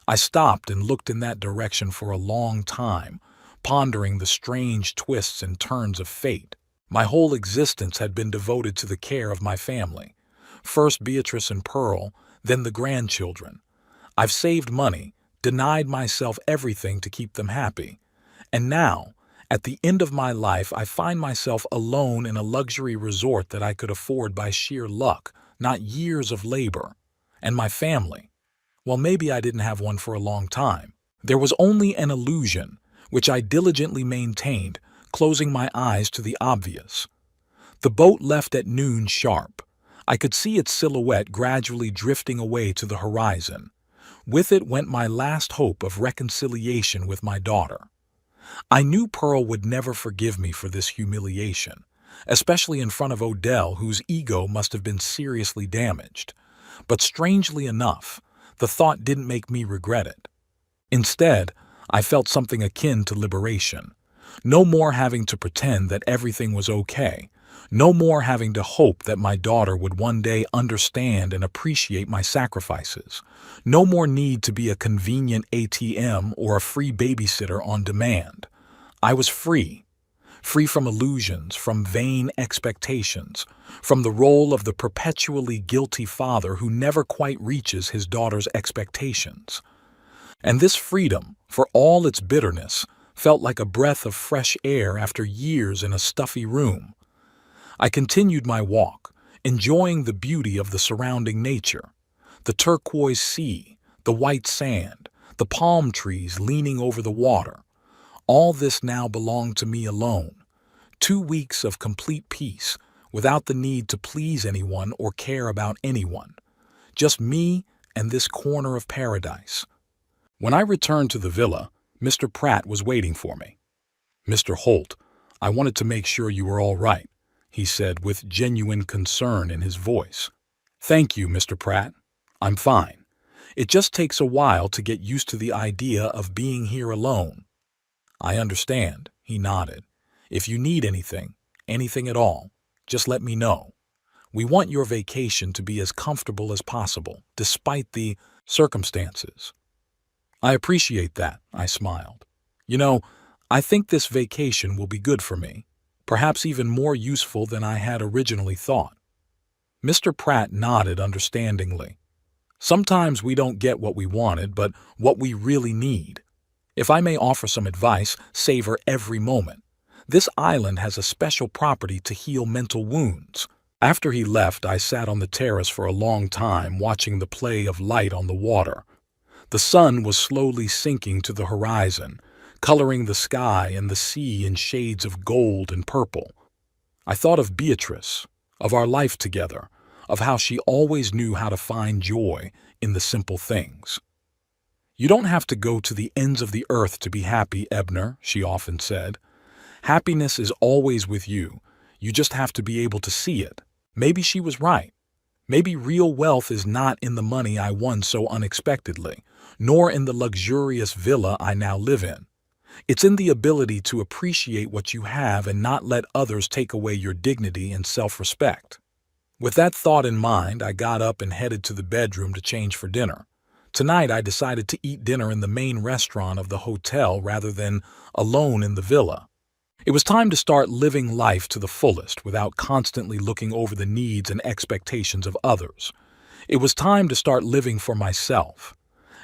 I stopped and looked in that direction for a long time, pondering the strange twists and turns of fate. My whole existence had been devoted to the care of my family. First Beatrice and Pearl, then the grandchildren. I've saved money, denied myself everything to keep them happy. And now, at the end of my life, I find myself alone in a luxury resort that I could afford by sheer luck, not years of labor. And my family. Well, maybe I didn't have one for a long time. There was only an illusion, which I diligently maintained, closing my eyes to the obvious. The boat left at noon sharp. I could see its silhouette gradually drifting away to the horizon. With it went my last hope of reconciliation with my daughter. I knew Pearl would never forgive me for this humiliation, especially in front of Odell, whose ego must have been seriously damaged. But strangely enough, the thought didn't make me regret it. Instead, I felt something akin to liberation. No more having to pretend that everything was okay. No more having to hope that my daughter would one day understand and appreciate my sacrifices. No more need to be a convenient ATM or a free babysitter on demand. I was free. Free from illusions, from vain expectations, from the role of the perpetually guilty father who never quite reaches his daughter's expectations. And this freedom, for all its bitterness, felt like a breath of fresh air after years in a stuffy room. I continued my walk, enjoying the beauty of the surrounding nature. The turquoise sea, the white sand, the palm trees leaning over the water. All this now belonged to me alone. 2 weeks of complete peace, without the need to please anyone or care about anyone. Just me and this corner of paradise. When I returned to the villa, Mr. Pratt was waiting for me. "Mr. Holt, I wanted to make sure you were all right," he said with genuine concern in his voice. "Thank you, Mr. Pratt. I'm fine. It just takes a while to get used to the idea of being here alone." "I understand," he nodded. "If you need anything at all, just let me know. We want your vacation to be as comfortable as possible, despite the circumstances." "I appreciate that," I smiled. "You know, I think this vacation will be good for me, perhaps even more useful than I had originally thought." Mr. Pratt nodded understandingly. "Sometimes we don't get what we wanted, but what we really need. If I may offer some advice, savor every moment. This island has a special property to heal mental wounds." After he left, I sat on the terrace for a long time watching the play of light on the water. The sun was slowly sinking to the horizon, coloring the sky and the sea in shades of gold and purple. I thought of Beatrice, of our life together, of how she always knew how to find joy in the simple things. "You don't have to go to the ends of the earth to be happy, Ebner," she often said. "Happiness is always with you. You just have to be able to see it." Maybe she was right. Maybe real wealth is not in the money I won so unexpectedly, nor in the luxurious villa I now live in. It's in the ability to appreciate what you have and not let others take away your dignity and self-respect. With that thought in mind, I got up and headed to the bedroom to change for dinner. Tonight I decided to eat dinner in the main restaurant of the hotel rather than alone in the villa. It was time to start living life to the fullest without constantly looking over the needs and expectations of others. It was time to start living for myself.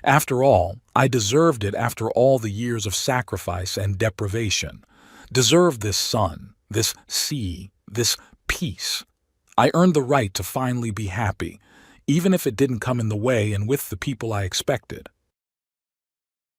After all, I deserved it after all the years of sacrifice and deprivation. Deserved this sun, this sea, this peace. I earned the right to finally be happy, even if it didn't come in the way and with the people I expected.